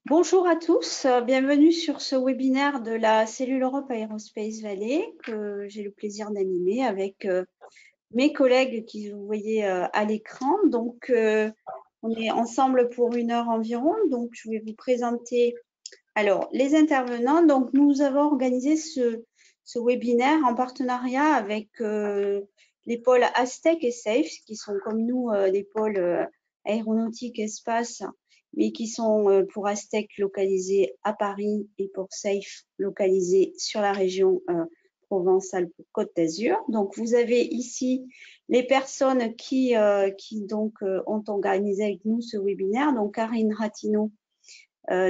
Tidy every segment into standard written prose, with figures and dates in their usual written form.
Bonjour à tous, bienvenue sur ce webinaire de la cellule Europe Aerospace Valley que j'ai le plaisir d'animer avec mes collègues qui vous voyez à l'écran. Donc, on est ensemble pour 1 heure environ. Donc, je vais vous présenter les intervenants. Donc, nous avons organisé ce webinaire en partenariat avec les pôles Aztec et SAFE, qui sont comme nous des pôles aéronautique, espace, mais qui sont pour Aztec localisés à Paris et pour SAFE localisés sur la région Provence-Alpes-Côte d'Azur. Donc, vous avez ici les personnes qui ont organisé avec nous ce webinaire. Donc, Karine Ratino,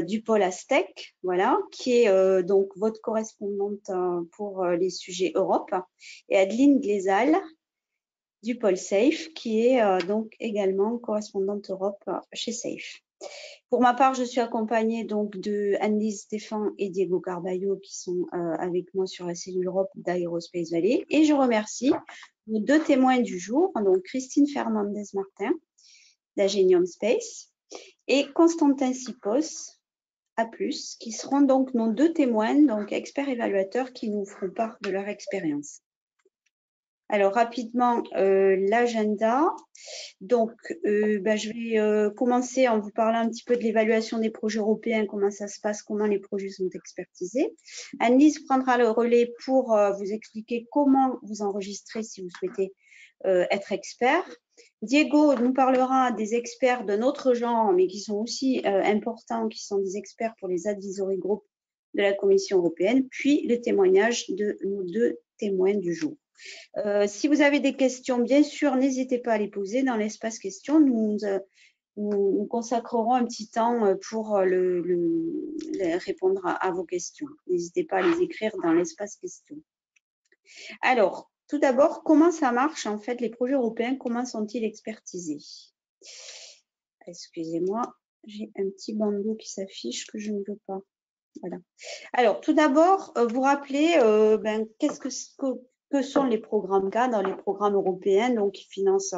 du pôle Aztec, voilà, qui est donc votre correspondante pour les sujets Europe, et Adeline Glézal du pôle SAFE, qui est donc également correspondante Europe chez SAFE. Pour ma part, je suis accompagnée donc de Anne-Lise Stéphane et Diego Carballo qui sont avec moi sur la cellule Europe d'Aerospace Valley, et je remercie nos 2 témoins du jour, donc Christine Fernandez-Martin d'Agenium Space et Constantin Sipos, A+, qui seront donc nos 2 témoins, donc experts évaluateurs, qui nous feront part de leur expérience. Alors, rapidement, l'agenda. Donc, je vais commencer en vous parlant un petit peu de l'évaluation des projets européens, comment ça se passe, comment les projets sont expertisés. Anne-Lise prendra le relais pour vous expliquer comment vous enregistrer si vous souhaitez être expert. Diego nous parlera des experts d'un autre genre, mais qui sont aussi importants, qui sont des experts pour les advisory groups de la Commission européenne, puis le témoignage de nos 2 témoins du jour. Si vous avez des questions, bien sûr, n'hésitez pas à les poser dans l'espace questions. Nous consacrerons un petit temps pour répondre à vos questions. N'hésitez pas à les écrire dans l'espace questions. Alors, tout d'abord, comment ça marche en fait les projets européens? Comment sont-ils expertisés? Excusez-moi, j'ai un petit bandeau qui s'affiche que je ne veux pas. Voilà. Alors, tout d'abord, vous rappelez qu'est-ce que sont les programmes cadres, les programmes européens donc, qui financent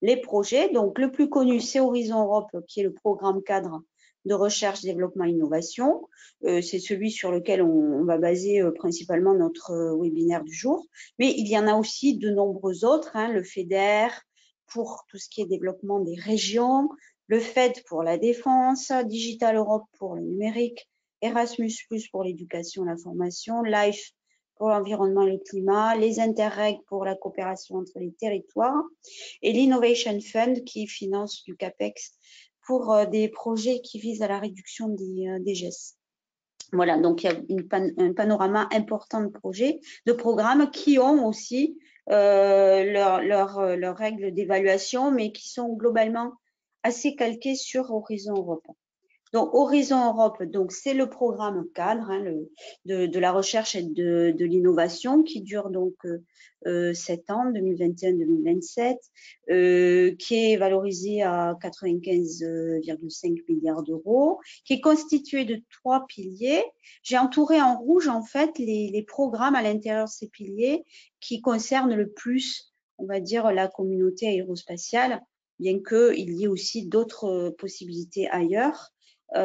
les projets. Donc, le plus connu, c'est Horizon Europe, qui est le programme cadre de recherche, développement, innovation. C'est celui sur lequel on va baser principalement notre webinaire du jour. Mais il y en a aussi de nombreux autres, le FEDER pour tout ce qui est développement des régions, le FED pour la défense, Digital Europe pour le numérique, Erasmus+ pour l'éducation et la formation, LIFE pour l'environnement et le climat, les Interreg pour la coopération entre les territoires et l'Innovation Fund qui finance du CAPEX pour des projets qui visent à la réduction des gestes. Voilà, donc il y a un panorama important de projets, de programmes qui ont aussi leurs règles d'évaluation, mais qui sont globalement assez calquées sur Horizon Europe. Donc, Horizon Europe, donc c'est le programme cadre de la recherche et de l'innovation qui dure donc 7 ans, 2021-2027, qui est valorisé à 95,5 milliards d'euros, qui est constitué de 3 piliers. J'ai entouré en rouge en fait les programmes à l'intérieur de ces piliers qui concernent le plus, on va dire, la communauté aérospatiale, bien qu'il y ait aussi d'autres possibilités ailleurs.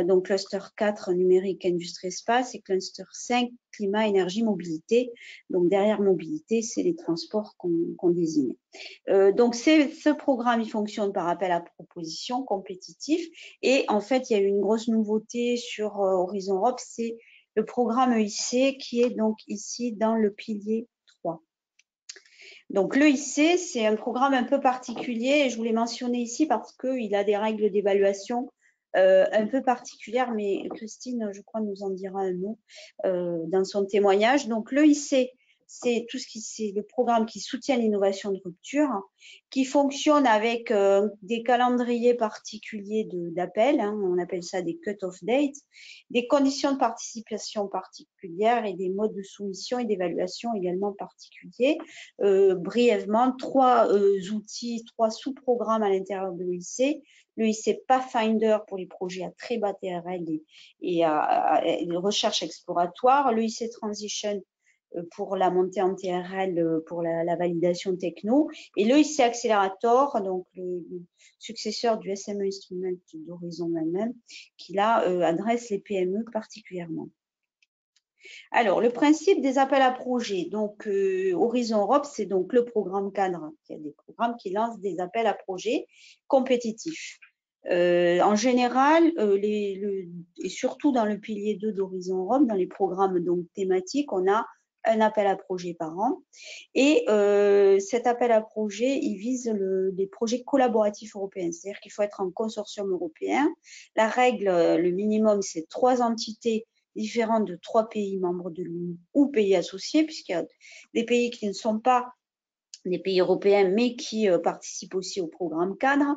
Donc cluster 4, numérique, industrie, espace, et cluster 5, climat, énergie, mobilité. Donc derrière mobilité, c'est les transports qu'on désigne. Donc ce programme, il fonctionne par appel à proposition compétitif. Et en fait, il y a eu une grosse nouveauté sur Horizon Europe, c'est le programme EIC qui est donc ici dans le pilier 3. Donc l'EIC, c'est un programme un peu particulier et je voulais mentionner ici parce qu'il a des règles d'évaluation un peu particulières, mais Christine, je crois, nous en dira un mot dans son témoignage. Donc l'EIC, c'est le programme qui soutient l'innovation de rupture, qui fonctionne avec des calendriers particuliers d'appel, on appelle ça des cut-off dates, des conditions de participation particulières et des modes de soumission et d'évaluation également particuliers. Brièvement, 3 outils, 3 sous-programmes à l'intérieur de l'EIC. L'EIC Pathfinder pour les projets à très bas TRL et à recherche exploratoire. L'EIC Transition pour la montée en TRL, pour la validation techno. Et l'EIC Accelerator, donc le successeur du SME Instrument d'Horizon même, qui là adresse les PME particulièrement. Alors, le principe des appels à projets. Donc, Horizon Europe, c'est donc le programme cadre. Il y a des programmes qui lancent des appels à projets compétitifs. En général, et surtout dans le pilier 2 d'Horizon Europe, dans les programmes donc, thématiques, on a un appel à projet par an. Et cet appel à projet, il vise les projets collaboratifs européens. C'est-à-dire qu'il faut être en consortium européen. La règle, le minimum, c'est 3 entités différentes de 3 pays membres de l'Union ou pays associés, puisqu'il y a des pays qui ne sont pas des pays européens, mais qui participent aussi au programme cadre.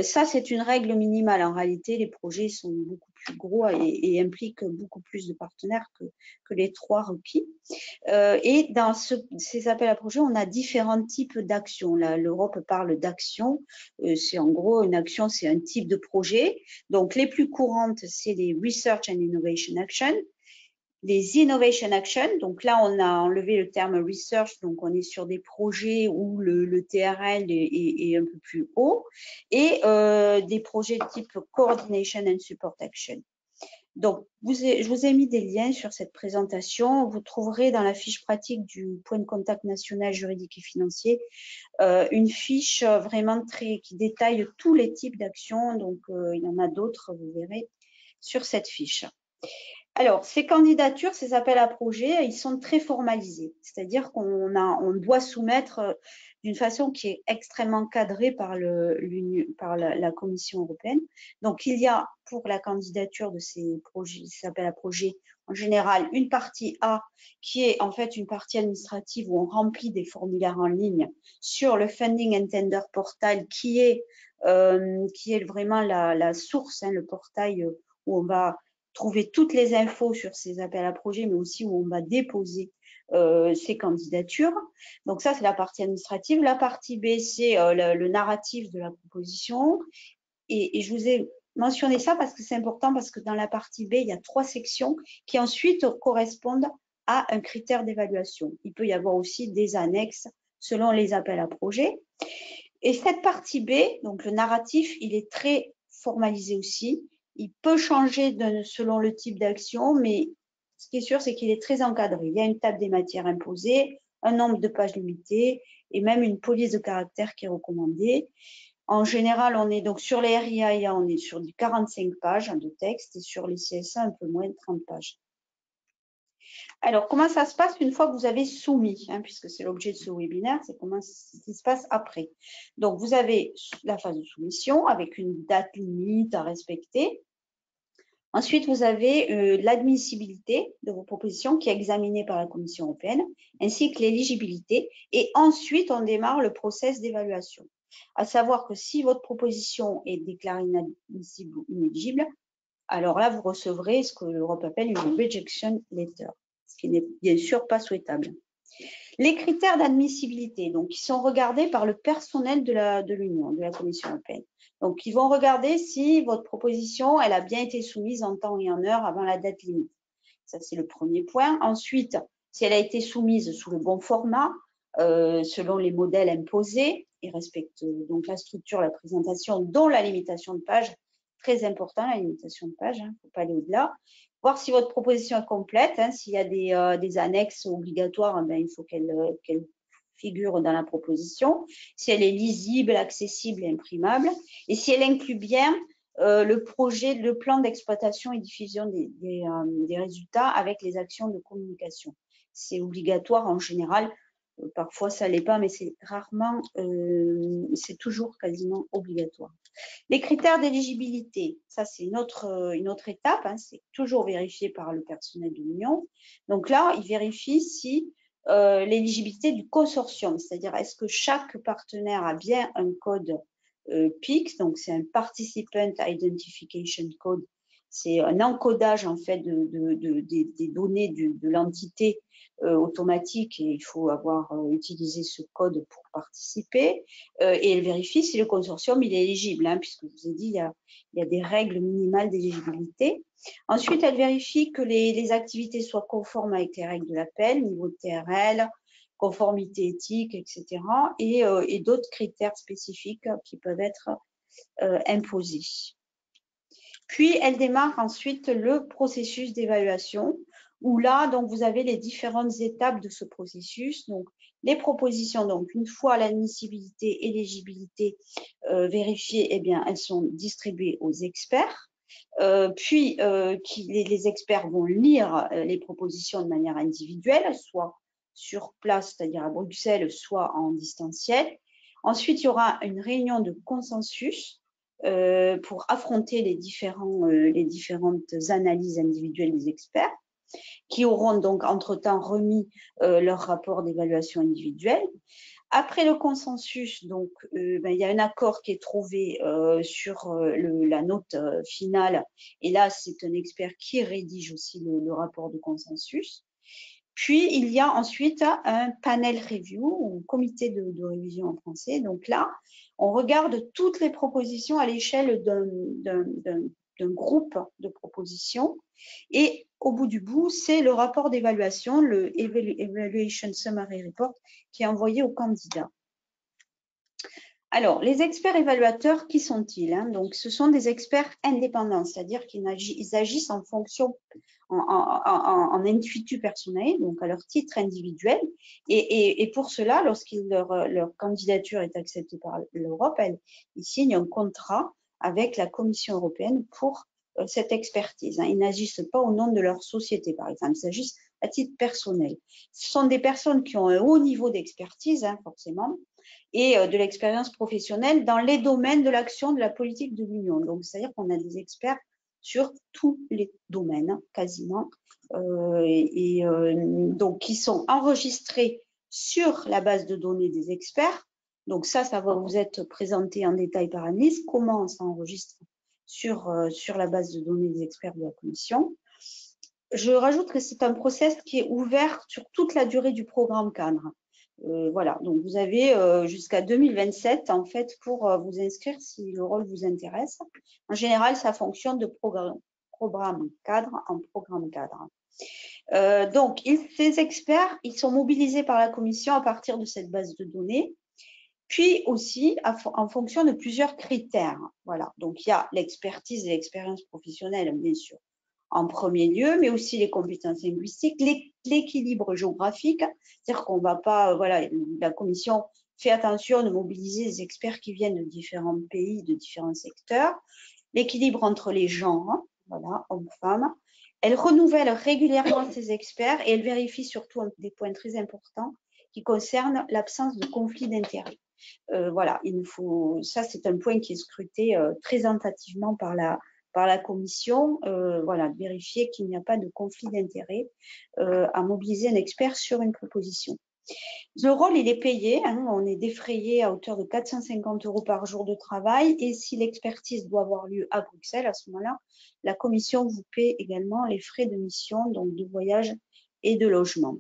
Ça, c'est une règle minimale. En réalité, les projets sont beaucoup plus gros et impliquent beaucoup plus de partenaires que les 3 requis. Et dans ces appels à projets, on a différents types d'actions. L'Europe parle d'actions. C'est en gros, une action, c'est un type de projet. Donc, les plus courantes, c'est les Research and Innovation Action. Les Innovation Action, donc là, on a enlevé le terme Research, donc on est sur des projets où le TRL est un peu plus haut, et des projets type Coordination and Support Action. Donc, je vous ai mis des liens sur cette présentation. Vous trouverez dans la fiche pratique du point de contact national juridique et financier une fiche vraiment qui détaille tous les types d'actions. Donc, il y en a d'autres, vous verrez, sur cette fiche. Alors, ces candidatures, ces appels à projets, ils sont très formalisés. C'est-à-dire qu'on doit soumettre d'une façon qui est extrêmement cadrée par la Commission européenne. Donc, il y a pour la candidature de ces appels à projets, en général, une partie A qui est en fait une partie administrative où on remplit des formulaires en ligne sur le Funding and Tender Portal qui est vraiment la source, le portail où on va trouver toutes les infos sur ces appels à projets, mais aussi où on va déposer ces candidatures. Donc ça, c'est la partie administrative. La partie B, c'est le narratif de la proposition. Et je vous ai mentionné ça parce que c'est important, parce que dans la partie B, il y a 3 sections qui ensuite correspondent à un critère d'évaluation. Il peut y avoir aussi des annexes selon les appels à projets. Et cette partie B, donc le narratif, il est très formalisé aussi. Il peut changer selon le type d'action, mais ce qui est sûr, c'est qu'il est très encadré. Il y a une table des matières imposées, un nombre de pages limité et même une police de caractère qui est recommandée. En général, on est donc sur les RIAIA, on est sur du 45 pages de texte et sur les CSA, un peu moins de 30 pages. Alors, comment ça se passe une fois que vous avez soumis, puisque c'est l'objet de ce webinaire, c'est comment ce qui se passe après. Donc, vous avez la phase de soumission avec une date limite à respecter. Ensuite, vous avez l'admissibilité de vos propositions qui est examinée par la Commission européenne, ainsi que l'éligibilité. Et ensuite, on démarre le process d'évaluation. À savoir que si votre proposition est déclarée inadmissible ou inéligible, alors là, vous recevrez ce que l'Europe appelle une rejection letter, ce qui n'est bien sûr pas souhaitable. Les critères d'admissibilité, donc, qui sont regardés par le personnel de l'Union, de la Commission européenne. Donc, ils vont regarder si votre proposition, elle a bien été soumise en temps et en heure avant la date limite. Ça, c'est le premier point. Ensuite, si elle a été soumise sous le bon format, selon les modèles imposés, et respecte donc la structure, la présentation, dont la limitation de page. Très important, la limitation de page, il ne faut pas aller au-delà. Voir si votre proposition est complète, s'il y a des annexes obligatoires, il faut qu'elle figure dans la proposition, si elle est lisible, accessible et imprimable, et si elle inclut bien le projet, le plan d'exploitation et diffusion des résultats avec les actions de communication. C'est obligatoire en général. Parfois, ça ne l'est pas, mais c'est rarement, c'est toujours quasiment obligatoire. Les critères d'éligibilité, ça c'est une autre étape, c'est toujours vérifié par le personnel de l'Union. Donc là, il vérifie si l'éligibilité du consortium, c'est-à-dire est-ce que chaque partenaire a bien un code PIC, donc c'est un Participant Identification Code c'est un encodage en fait des données de l'entité automatique et il faut avoir utilisé ce code pour participer. Et elle vérifie si le consortium il est éligible, hein, puisque je vous ai dit il y a des règles minimales d'éligibilité. Ensuite, elle vérifie que les activités soient conformes avec les règles de l'appel, niveau de TRL, conformité éthique, etc. Et d'autres critères spécifiques qui peuvent être imposés. Puis, elle démarre ensuite le processus d'évaluation, où là, donc, vous avez les différentes étapes de ce processus. Donc, les propositions, donc, une fois l'admissibilité et l'éligibilité vérifiées, eh bien, elles sont distribuées aux experts. Puis, les experts vont lire les propositions de manière individuelle, soit sur place, c'est-à-dire à Bruxelles, soit en distanciel. Ensuite, il y aura une réunion de consensus pour affronter les différentes analyses individuelles des experts, qui auront donc entre-temps remis leur rapport d'évaluation individuelle. Après le consensus, donc, il y a un accord qui est trouvé sur la note finale. Et là, c'est un expert qui rédige aussi le rapport de consensus. Puis, il y a ensuite un panel review, ou comité de révision en français. Donc là, on regarde toutes les propositions à l'échelle d'un groupe de propositions. Et au bout du bout, c'est le rapport d'évaluation, le Evaluation Summary Report, qui est envoyé aux candidats. Alors, les experts évaluateurs, qui sont-ils, hein? Donc, ce sont des experts indépendants, c'est-à-dire qu'ils agissent en fonction, en intuitu personnel, donc à leur titre individuel. Et pour cela, leur candidature est acceptée par l'Europe, ils signent un contrat avec la Commission européenne pour cette expertise, hein. Ils n'agissent pas au nom de leur société, par exemple, ils agissent à titre personnel. Ce sont des personnes qui ont un haut niveau d'expertise, hein, forcément, et de l'expérience professionnelle dans les domaines de l'action de la politique de l'Union. Donc, c'est-à-dire qu'on a des experts sur tous les domaines, quasiment, donc qui sont enregistrés sur la base de données des experts. Donc ça va vous être présenté en détail par Annelise, comment on s'enregistre sur la base de données des experts de la Commission. Je rajoute que c'est un process qui est ouvert sur toute la durée du programme cadre. Voilà, donc vous avez jusqu'à 2027 en fait pour vous inscrire si le rôle vous intéresse. En général, ça fonctionne de programme cadre en programme cadre. Donc, ces experts, ils sont mobilisés par la Commission à partir de cette base de données, puis aussi en fonction de plusieurs critères. Voilà, donc il y a l'expertise et l'expérience professionnelle, bien sûr, en premier lieu, mais aussi les compétences linguistiques, l'équilibre géographique, c'est-à-dire qu'on ne va pas, voilà, la Commission fait attention de mobiliser des experts qui viennent de différents pays, de différents secteurs, l'équilibre entre les genres, voilà, hommes-femmes. Elle renouvelle régulièrement ses experts et elle vérifie surtout des points très importants qui concernent l'absence de conflit d'intérêts. Voilà, ça c'est un point qui est scruté très attentivement par la Commission, voilà, de vérifier qu'il n'y a pas de conflit d'intérêts à mobiliser un expert sur une proposition. Le rôle, il est payé, hein, on est défrayé à hauteur de 450 € par jour de travail et si l'expertise doit avoir lieu à Bruxelles, à ce moment-là, la Commission vous paie également les frais de mission, donc de voyage et de logement.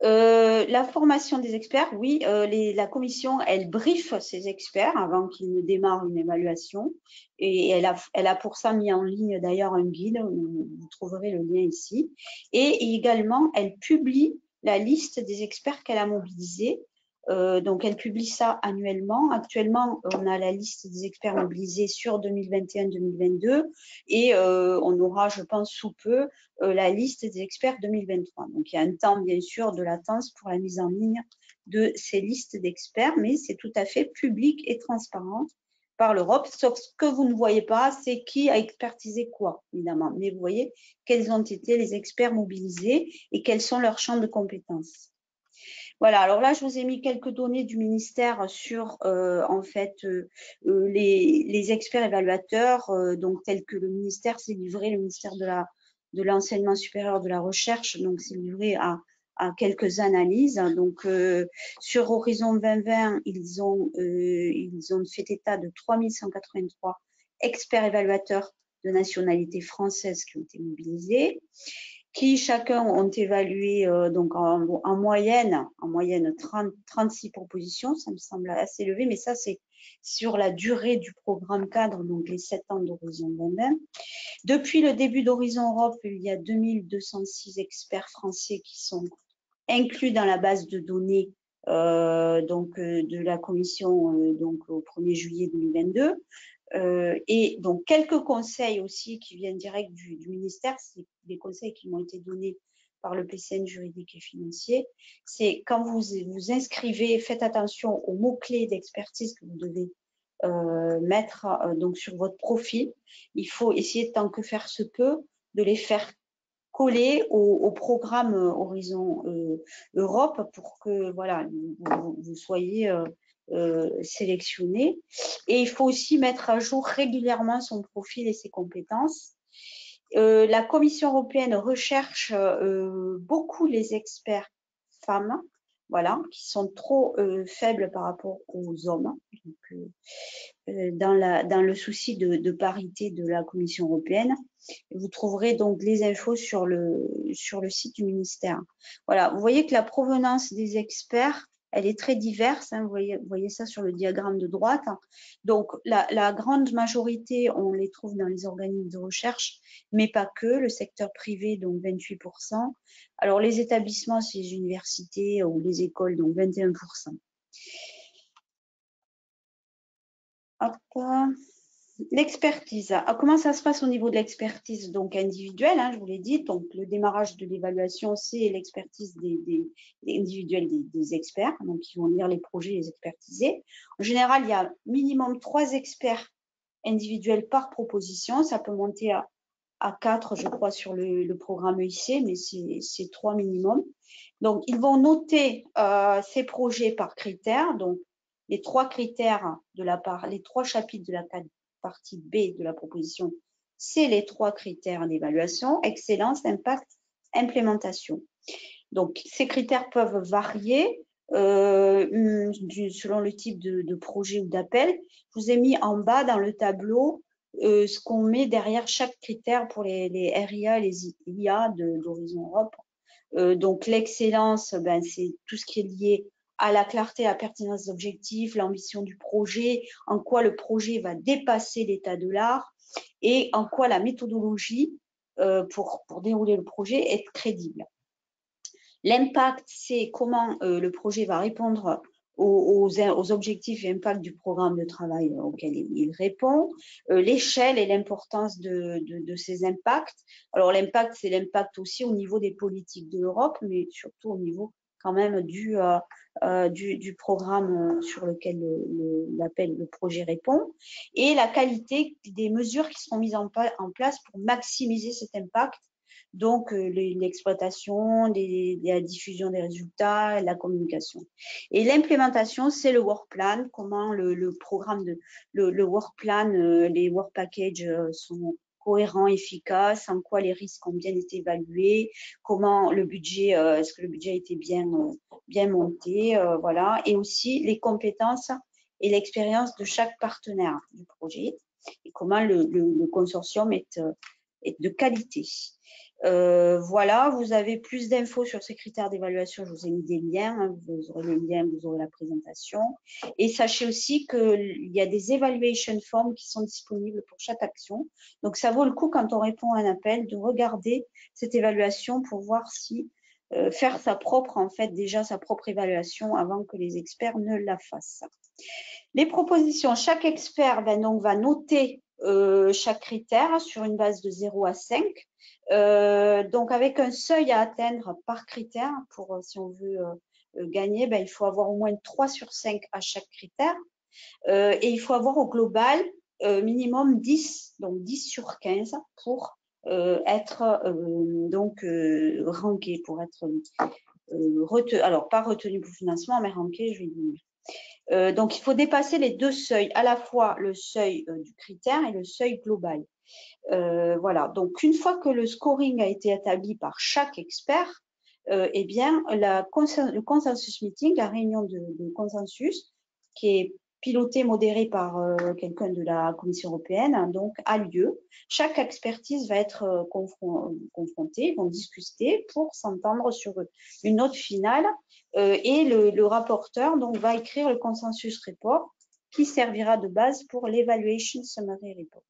La formation des experts, oui, la commission, elle briefe ses experts avant qu'ils ne démarrent une évaluation et elle a pour ça mis en ligne d'ailleurs un guide, vous trouverez le lien ici, et également elle publie la liste des experts qu'elle a mobilisés. Donc, elle publie ça annuellement. Actuellement, on a la liste des experts mobilisés sur 2021-2022 et on aura, je pense, sous peu, la liste des experts 2023. Donc, il y a un temps, bien sûr, de latence pour la mise en ligne de ces listes d'experts, mais c'est tout à fait public et transparent par l'Europe, sauf ce que vous ne voyez pas, c'est qui a expertisé quoi, évidemment. Mais vous voyez quels ont été les experts mobilisés et quels sont leurs champs de compétences. Voilà, alors là, je vous ai mis quelques données du ministère sur, en fait, les experts évaluateurs, donc tels que le ministère s'est livré, le ministère de l'enseignement supérieur de la recherche, donc s'est livré à quelques analyses. Donc, sur Horizon 2020, ils ont fait état de 3183 experts évaluateurs de nationalité française qui ont été mobilisés, qui chacun ont évalué donc en moyenne 36 propositions, ça me semble assez élevé, mais ça c'est sur la durée du programme cadre, donc les 7 ans d'Horizon 2020. Depuis le début d'Horizon Europe, il y a 2206 experts français qui sont inclus dans la base de données de la commission donc au 1er juillet 2022. Et donc quelques conseils aussi qui viennent direct du ministère, c'est des conseils qui m'ont été donnés par le PCN juridique et financier. C'est quand vous vous inscrivez, faites attention aux mots-clés d'expertise que vous devez mettre donc sur votre profil. Il faut essayer tant que faire se peut de les faire coller au programme Horizon Europe pour que voilà vous soyez sélectionné. Et il faut aussi mettre à jour régulièrement son profil et ses compétences. La Commission européenne recherche beaucoup les experts femmes, voilà, qui sont trop faibles par rapport aux hommes. Donc, dans le souci de parité de la Commission européenne. Vous trouverez donc les infos sur le site du ministère. Voilà, vous voyez que la provenance des experts, elle est très diverse. Hein, vous voyez ça sur le diagramme de droite. Donc, la grande majorité, on les trouve dans les organismes de recherche, mais pas que. Le secteur privé, donc 28%. Alors, les établissements, c'est les universités ou les écoles, donc 21%. L'expertise. Comment ça se passe au niveau de l'expertise donc individuelle, hein, je vous l'ai dit. Donc, le démarrage de l'évaluation, c'est l'expertise individuelle des experts. Donc, ils vont lire les projets, les expertiser. En général, il y a minimum 3 experts individuels par proposition. Ça peut monter à 4, je crois, sur le programme EIC, mais c'est 3 minimum. Donc, ils vont noter ces projets par critères. Donc, les 3 critères les 3 chapitres de la partie B de la proposition, c'est les 3 critères d'évaluation: excellence, impact, implémentation. Donc, ces critères peuvent varier selon le type de projet ou d'appel. Je vous ai mis en bas dans le tableau ce qu'on met derrière chaque critère pour les RIA et les IA d'Horizon Europe. Donc, l'excellence, c'est tout ce qui est lié à la clarté, à la pertinence des objectifs, l'ambition du projet, en quoi le projet va dépasser l'état de l'art et en quoi la méthodologie pour dérouler le projet est crédible. L'impact, c'est comment le projet va répondre aux objectifs et impacts du programme de travail auquel il répond, l'échelle et l'importance de ces impacts. Alors, l'impact, c'est l'impact aussi au niveau des politiques de l'Europe, mais surtout au niveau quand même du programme sur lequel le projet répond, et la qualité des mesures qui seront mises en place pour maximiser cet impact. Donc, l'exploitation, la diffusion des résultats, la communication. Et l'implémentation, c'est le work plan, comment le programme, le work plan, les work packages sont cohérents, efficaces, en quoi les risques ont bien été évalués, comment le budget, est-ce que le budget a été bien monté, voilà. Et aussi les compétences et l'expérience de chaque partenaire du projet et comment le consortium est de qualité. Voilà, vous avez plus d'infos sur ces critères d'évaluation. Je vous ai mis des liens, hein, vous aurez le lien, vous aurez la présentation. Et sachez aussi qu'il y a des evaluation forms qui sont disponibles pour chaque action. Donc, ça vaut le coup, quand on répond à un appel, de regarder cette évaluation pour voir si faire sa propre évaluation avant que les experts ne la fassent. Les propositions, chaque expert donc, va noter chaque critère sur une base de 0 à 5. Donc, avec un seuil à atteindre par critère, si on veut gagner, il faut avoir au moins 3 sur 5 à chaque critère. Et il faut avoir au global minimum 10, donc 10 sur 15 pour être ranké, pour être alors pas retenu pour financement, mais ranké, je vais dire. Donc, il faut dépasser les 2 seuils, à la fois le seuil du critère et le seuil global. Voilà, donc une fois que le scoring a été établi par chaque expert, eh bien, le consensus meeting, la réunion de consensus, qui est piloté, modéré par quelqu'un de la Commission européenne, donc a lieu. Chaque expertise va être confrontée, ils vont discuter pour s'entendre sur une note finale et le rapporteur donc, va écrire le consensus report qui servira de base pour l'Evaluation Summary Report.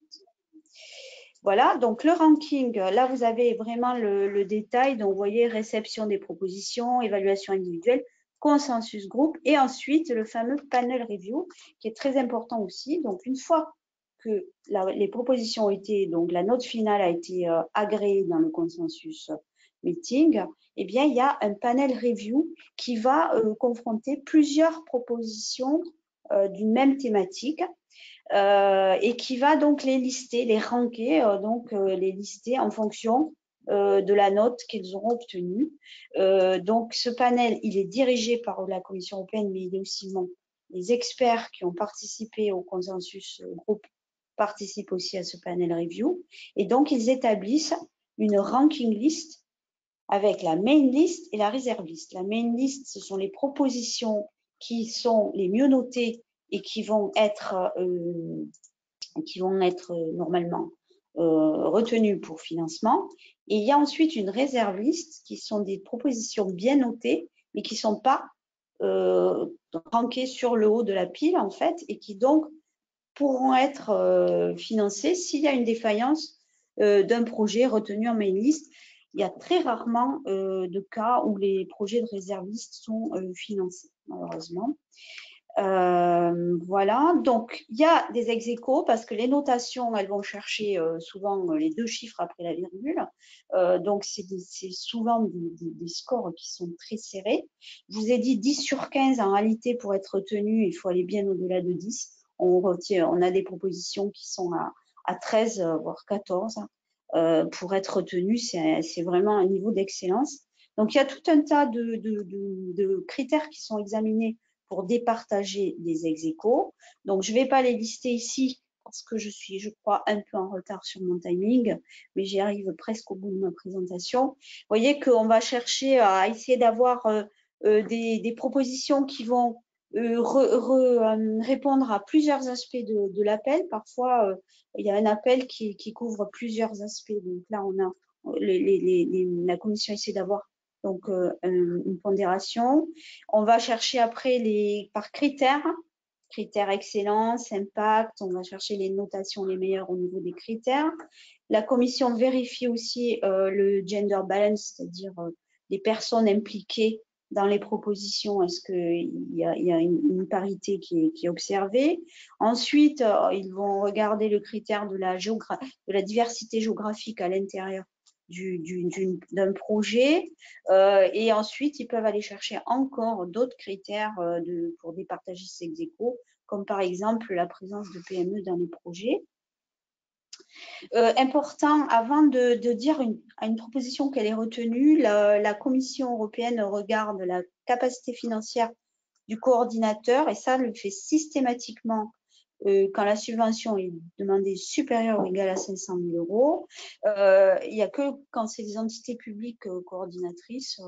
Voilà, donc le ranking, là vous avez vraiment le détail, donc vous voyez réception des propositions, évaluation individuelle, consensus groupe et ensuite le fameux panel review qui est très important aussi. Donc une fois que les propositions ont été, donc la note finale a été agréée dans le consensus meeting, eh bien il y a un panel review qui va confronter plusieurs propositions d'une même thématique. Et qui va donc les lister, les ranker, les lister en fonction de la note qu'ils auront obtenue. Donc, ce panel, il est dirigé par la Commission européenne, mais il est aussi les experts qui ont participé au consensus groupe participent aussi à ce panel review. Et donc, ils établissent une ranking list avec la main list et la reserve list. La main list, ce sont les propositions qui sont les mieux notées et qui vont être normalement retenues pour financement. Et il y a ensuite une réserve liste qui sont des propositions bien notées, mais qui ne sont pas rankées sur le haut de la pile, en fait, et qui donc pourront être financées s'il y a une défaillance d'un projet retenu en main list. Il y a très rarement de cas où les projets de réservistes sont financés, malheureusement. Voilà, donc il y a des ex-aequo parce que les notations, elles vont chercher souvent les 2 chiffres après la virgule. Donc, c'est souvent des scores qui sont très serrés. Je vous ai dit 10 sur 15, en réalité, pour être retenu, il faut aller bien au-delà de 10. On a des propositions qui sont à 13, voire 14. Pour être retenu, c'est vraiment un niveau d'excellence. Donc, il y a tout un tas de critères qui sont examinés pour départager des ex-aequo. Donc, je ne vais pas les lister ici parce que je suis, je crois, un peu en retard sur mon timing, mais j'y arrive presque au bout de ma présentation. Vous voyez qu'on va chercher à essayer d'avoir des propositions qui vont répondre à plusieurs aspects de l'appel. Parfois, il y a un appel qui couvre plusieurs aspects. Donc là, on a la commission essaie d'avoir donc une pondération. On va chercher après par critères excellence, impact, on va chercher les notations les meilleures au niveau des critères. La commission vérifie aussi le gender balance, c'est-à-dire les personnes impliquées dans les propositions, est-ce qu'il y a une parité qui est observée. Ensuite, ils vont regarder le critère de la diversité géographique à l'intérieur d'un projet et ensuite ils peuvent aller chercher encore d'autres critères pour départager ces ex-aequo, comme par exemple la présence de PME dans les projets. Important, avant de dire à une proposition qu'elle est retenue, la Commission européenne regarde la capacité financière du coordinateur et ça le fait systématiquement quand la subvention est demandée supérieure ou égale à 500 000 euros. Il n'y a que quand c'est des entités publiques coordinatrices,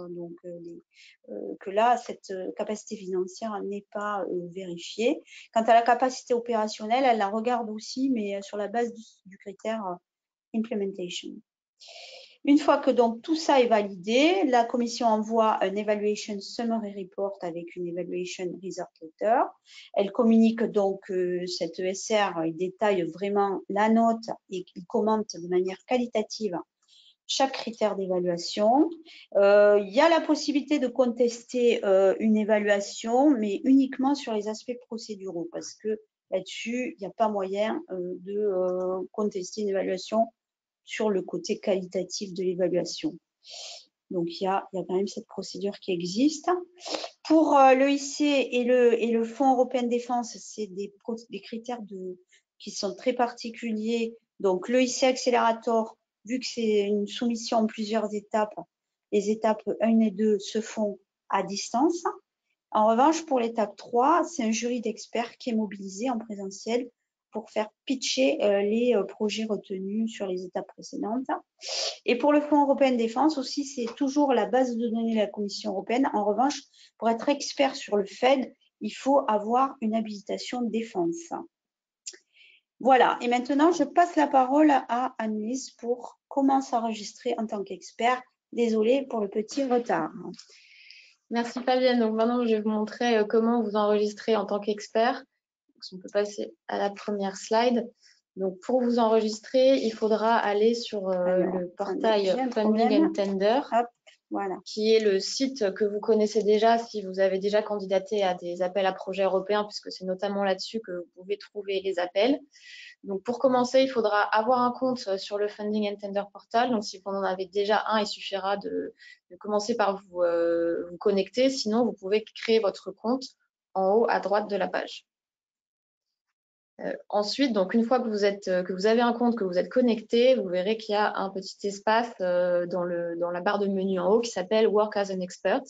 que là, cette capacité financière n'est pas vérifiée. Quant à la capacité opérationnelle, elle la regarde aussi, mais sur la base du critère implementation. Une fois que donc tout ça est validé, la commission envoie un Evaluation Summary Report avec une Evaluation Result Letter. Elle communique donc cette ESR, il détaille vraiment la note et il commente de manière qualitative chaque critère d'évaluation. Il y a la possibilité de contester une évaluation, mais uniquement sur les aspects procéduraux, parce que là-dessus, il n'y a pas moyen de contester une évaluation sur le côté qualitatif de l'évaluation. Donc, il y a quand même cette procédure qui existe. Pour l'EIC et le Fonds européen de défense, c'est des critères qui sont très particuliers. Donc, l'EIC Accelerator, vu que c'est une soumission en plusieurs étapes, les étapes 1 et 2 se font à distance. En revanche, pour l'étape 3, c'est un jury d'experts qui est mobilisé en présentiel pour faire pitcher les projets retenus sur les étapes précédentes. Et pour le Fonds européen de défense aussi, c'est toujours la base de données de la Commission européenne. En revanche, pour être expert sur le FED, il faut avoir une habilitation de défense. Voilà, et maintenant, je passe la parole à Annelise pour comment s'enregistrer en tant qu'expert. Désolée pour le petit retard. Merci Fabienne. Donc maintenant, je vais vous montrer comment vous enregistrer en tant qu'expert. On peut passer à la première slide. Donc pour vous enregistrer, il faudra aller sur le portail Funding and Tender, voilà, qui est le site que vous connaissez déjà si vous avez déjà candidaté à des appels à projets européens, puisque c'est notamment là-dessus que vous pouvez trouver les appels. Donc pour commencer, il faudra avoir un compte sur le Funding and Tender Portal. Donc si vous en avez déjà un, il suffira de commencer par vous connecter. Sinon, vous pouvez créer votre compte en haut à droite de la page. Ensuite, donc une fois que vous avez un compte, que vous êtes connecté, vous verrez qu'il y a un petit espace dans la barre de menu en haut qui s'appelle Work as an Expert.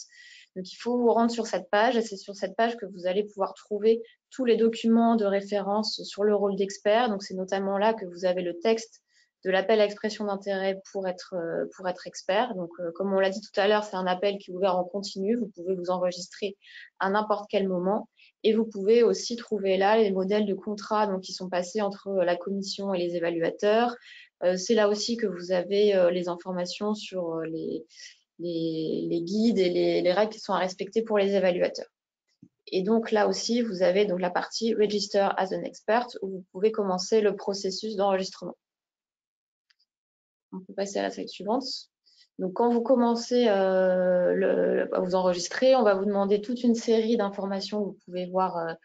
Donc il faut vous rendre sur cette page et c'est sur cette page que vous allez pouvoir trouver tous les documents de référence sur le rôle d'expert. Donc c'est notamment là que vous avez le texte de l'appel à expression d'intérêt pour être expert. Donc comme on l'a dit tout à l'heure, c'est un appel qui est ouvert en continu. Vous pouvez vous enregistrer à n'importe quel moment. Et vous pouvez aussi trouver là les modèles de contrats donc, qui sont passés entre la commission et les évaluateurs. C'est là aussi que vous avez les informations sur les guides et les règles qui sont à respecter pour les évaluateurs. Et donc là aussi, vous avez donc la partie Register as an Expert où vous pouvez commencer le processus d'enregistrement. On peut passer à la slide suivante. Donc, quand vous commencez à vous enregistrer, on va vous demander toute une série d'informations que vous pouvez voir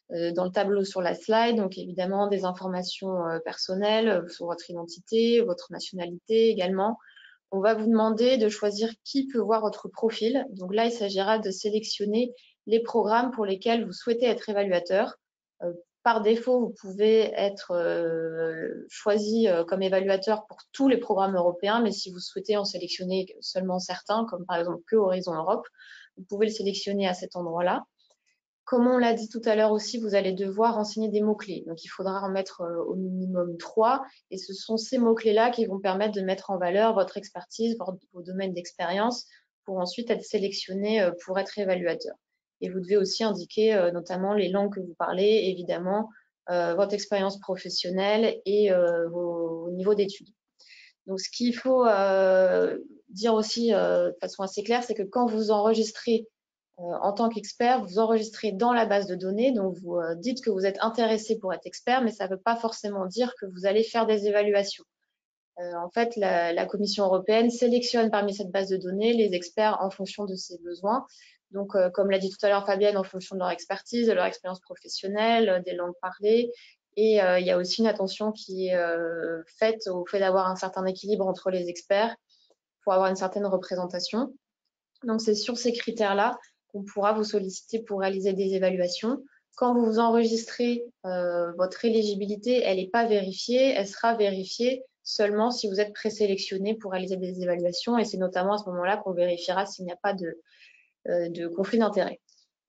dans le tableau sur la slide. Donc, évidemment, des informations personnelles sur votre identité, votre nationalité également. On va vous demander de choisir qui peut voir votre profil. Donc là, il s'agira de sélectionner les programmes pour lesquels vous souhaitez être évaluateur. Par défaut, vous pouvez être choisi comme évaluateur pour tous les programmes européens, mais si vous souhaitez en sélectionner seulement certains, comme par exemple que Horizon Europe, vous pouvez le sélectionner à cet endroit-là. Comme on l'a dit tout à l'heure aussi, vous allez devoir renseigner des mots-clés. Donc, il faudra en mettre au minimum 3. Et ce sont ces mots-clés-là qui vont permettre de mettre en valeur votre expertise, vos domaines d'expérience, pour ensuite être sélectionné pour être évaluateur. Et vous devez aussi indiquer notamment les langues que vous parlez, évidemment, votre expérience professionnelle et vos niveaux d'études. Donc, ce qu'il faut dire aussi de façon assez claire, c'est que quand vous enregistrez en tant qu'expert, vous enregistrez dans la base de données, donc vous dites que vous êtes intéressé pour être expert, mais ça ne veut pas forcément dire que vous allez faire des évaluations. En fait, la Commission européenne sélectionne parmi cette base de données les experts en fonction de ses besoins. Donc, comme l'a dit tout à l'heure Fabienne, en fonction de leur expertise, de leur expérience professionnelle, des langues parlées. Et il y a aussi une attention qui est faite au fait d'avoir un certain équilibre entre les experts pour avoir une certaine représentation. Donc, c'est sur ces critères-là qu'on pourra vous solliciter pour réaliser des évaluations. Quand vous vous enregistrez, votre éligibilité, elle n'est pas vérifiée, elle sera vérifiée seulement si vous êtes présélectionné pour réaliser des évaluations et c'est notamment à ce moment-là qu'on vérifiera s'il n'y a pas de conflit d'intérêt.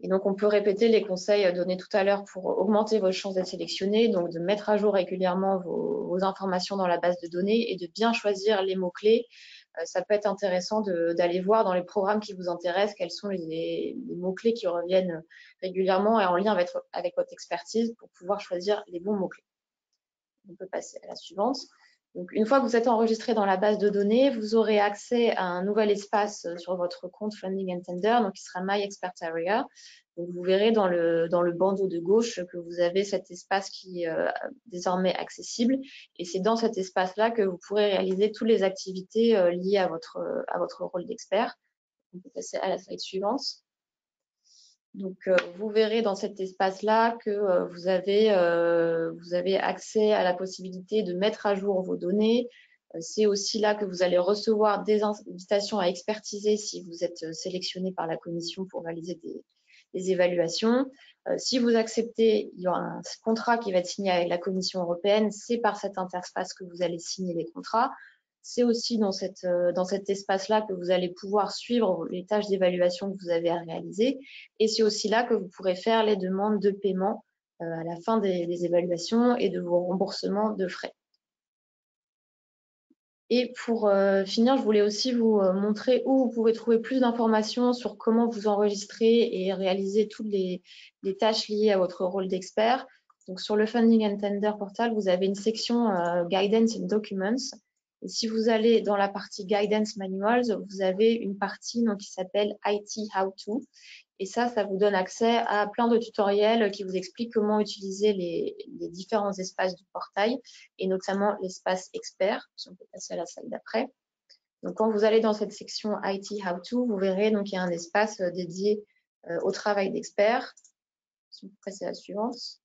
Et donc, on peut répéter les conseils donnés tout à l'heure pour augmenter vos chances d'être sélectionné, donc de mettre à jour régulièrement vos informations dans la base de données et de bien choisir les mots-clés. Ça peut être intéressant d'aller voir dans les programmes qui vous intéressent quels sont les mots-clés qui reviennent régulièrement et en lien avec votre expertise pour pouvoir choisir les bons mots-clés. On peut passer à la suivante. Donc, une fois que vous êtes enregistré dans la base de données, vous aurez accès à un nouvel espace sur votre compte Funding and Tender, donc qui sera My Expert Area. Donc, vous verrez dans le bandeau de gauche que vous avez cet espace qui est désormais accessible. Et c'est dans cet espace-là que vous pourrez réaliser toutes les activités liées à votre rôle d'expert. On peut passer à la slide suivante. Donc, vous verrez dans cet espace-là que vous avez accès à la possibilité de mettre à jour vos données. C'est aussi là que vous allez recevoir des invitations à expertiser si vous êtes sélectionné par la commission pour réaliser des évaluations. Si vous acceptez, il y aura un contrat qui va être signé avec la Commission européenne. C'est par cette interface que vous allez signer les contrats. C'est aussi dans cet espace-là que vous allez pouvoir suivre les tâches d'évaluation que vous avez à réaliser. Et c'est aussi là que vous pourrez faire les demandes de paiement à la fin des évaluations et de vos remboursements de frais. Et pour finir, je voulais aussi vous montrer où vous pouvez trouver plus d'informations sur comment vous enregistrer et réaliser toutes les tâches liées à votre rôle d'expert. Donc, sur le Funding and Tender Portal, vous avez une section Guidance and Documents. Et si vous allez dans la partie Guidance Manuals, vous avez une partie donc, qui s'appelle IT How To. Et ça vous donne accès à plein de tutoriels qui vous expliquent comment utiliser les différents espaces du portail et notamment l'espace expert. Si on peut passer à la slide d'après. Donc, quand vous allez dans cette section IT How To, vous verrez donc il y a un espace dédié au travail d'expert. Si on peut passer à la suivante.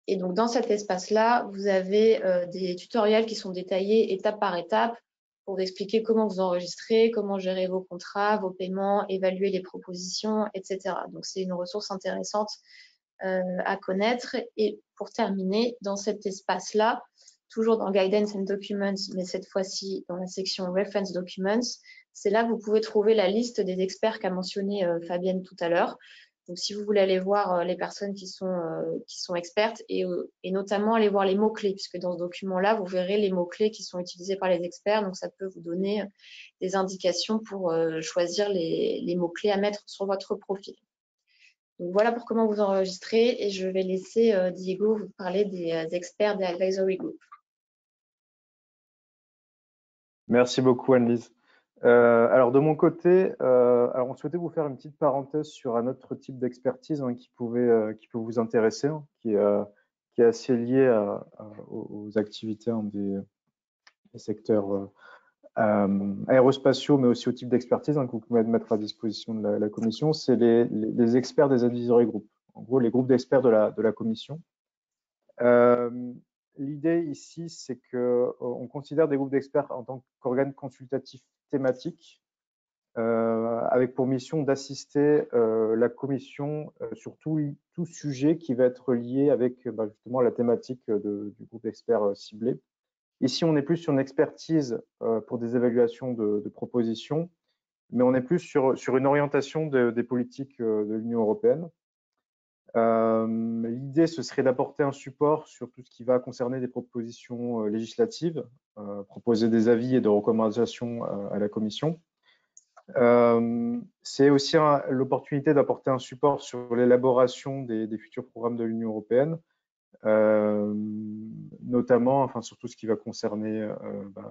Et donc, dans cet espace-là, vous avez des tutoriels qui sont détaillés étape par étape pour vous expliquer comment vous enregistrer, comment gérer vos contrats, vos paiements, évaluer les propositions, etc. Donc, c'est une ressource intéressante à connaître. Et pour terminer, dans cet espace-là, toujours dans Guidance and Documents, mais cette fois-ci dans la section Reference Documents, c'est là que vous pouvez trouver la liste des experts qu'a mentionné Fabienne tout à l'heure. Donc, si vous voulez aller voir les personnes qui sont expertes et notamment aller voir les mots-clés, puisque dans ce document-là, vous verrez les mots-clés qui sont utilisés par les experts. Donc, ça peut vous donner des indications pour choisir les mots-clés à mettre sur votre profil. Donc, voilà pour comment vous enregistrer et je vais laisser Diego vous parler des experts des Advisory Group. Merci beaucoup, Anne-Lise. Alors, de mon côté, on souhaitait vous faire une petite parenthèse sur un autre type d'expertise qui peut vous intéresser, qui est assez lié aux activités des secteurs aérospatiaux, mais aussi au type d'expertise que vous pouvez mettre à disposition de la commission. C'est les experts des advisory group. En gros, les groupes d'experts de la commission. L'idée ici, c'est qu'on considère des groupes d'experts en tant qu'organes consultatifs thématiques avec pour mission d'assister la commission sur tout sujet qui va être lié avec justement la thématique du groupe d'experts ciblé. Ici, on est plus sur une expertise pour des évaluations de propositions, mais on est plus sur une orientation des politiques de l'Union européenne. L'idée, ce serait d'apporter un support sur tout ce qui va concerner des propositions législatives, proposer des avis et des recommandations à la Commission. C'est aussi l'opportunité d'apporter un support sur l'élaboration des futurs programmes de l'Union européenne, notamment sur tout ce qui va concerner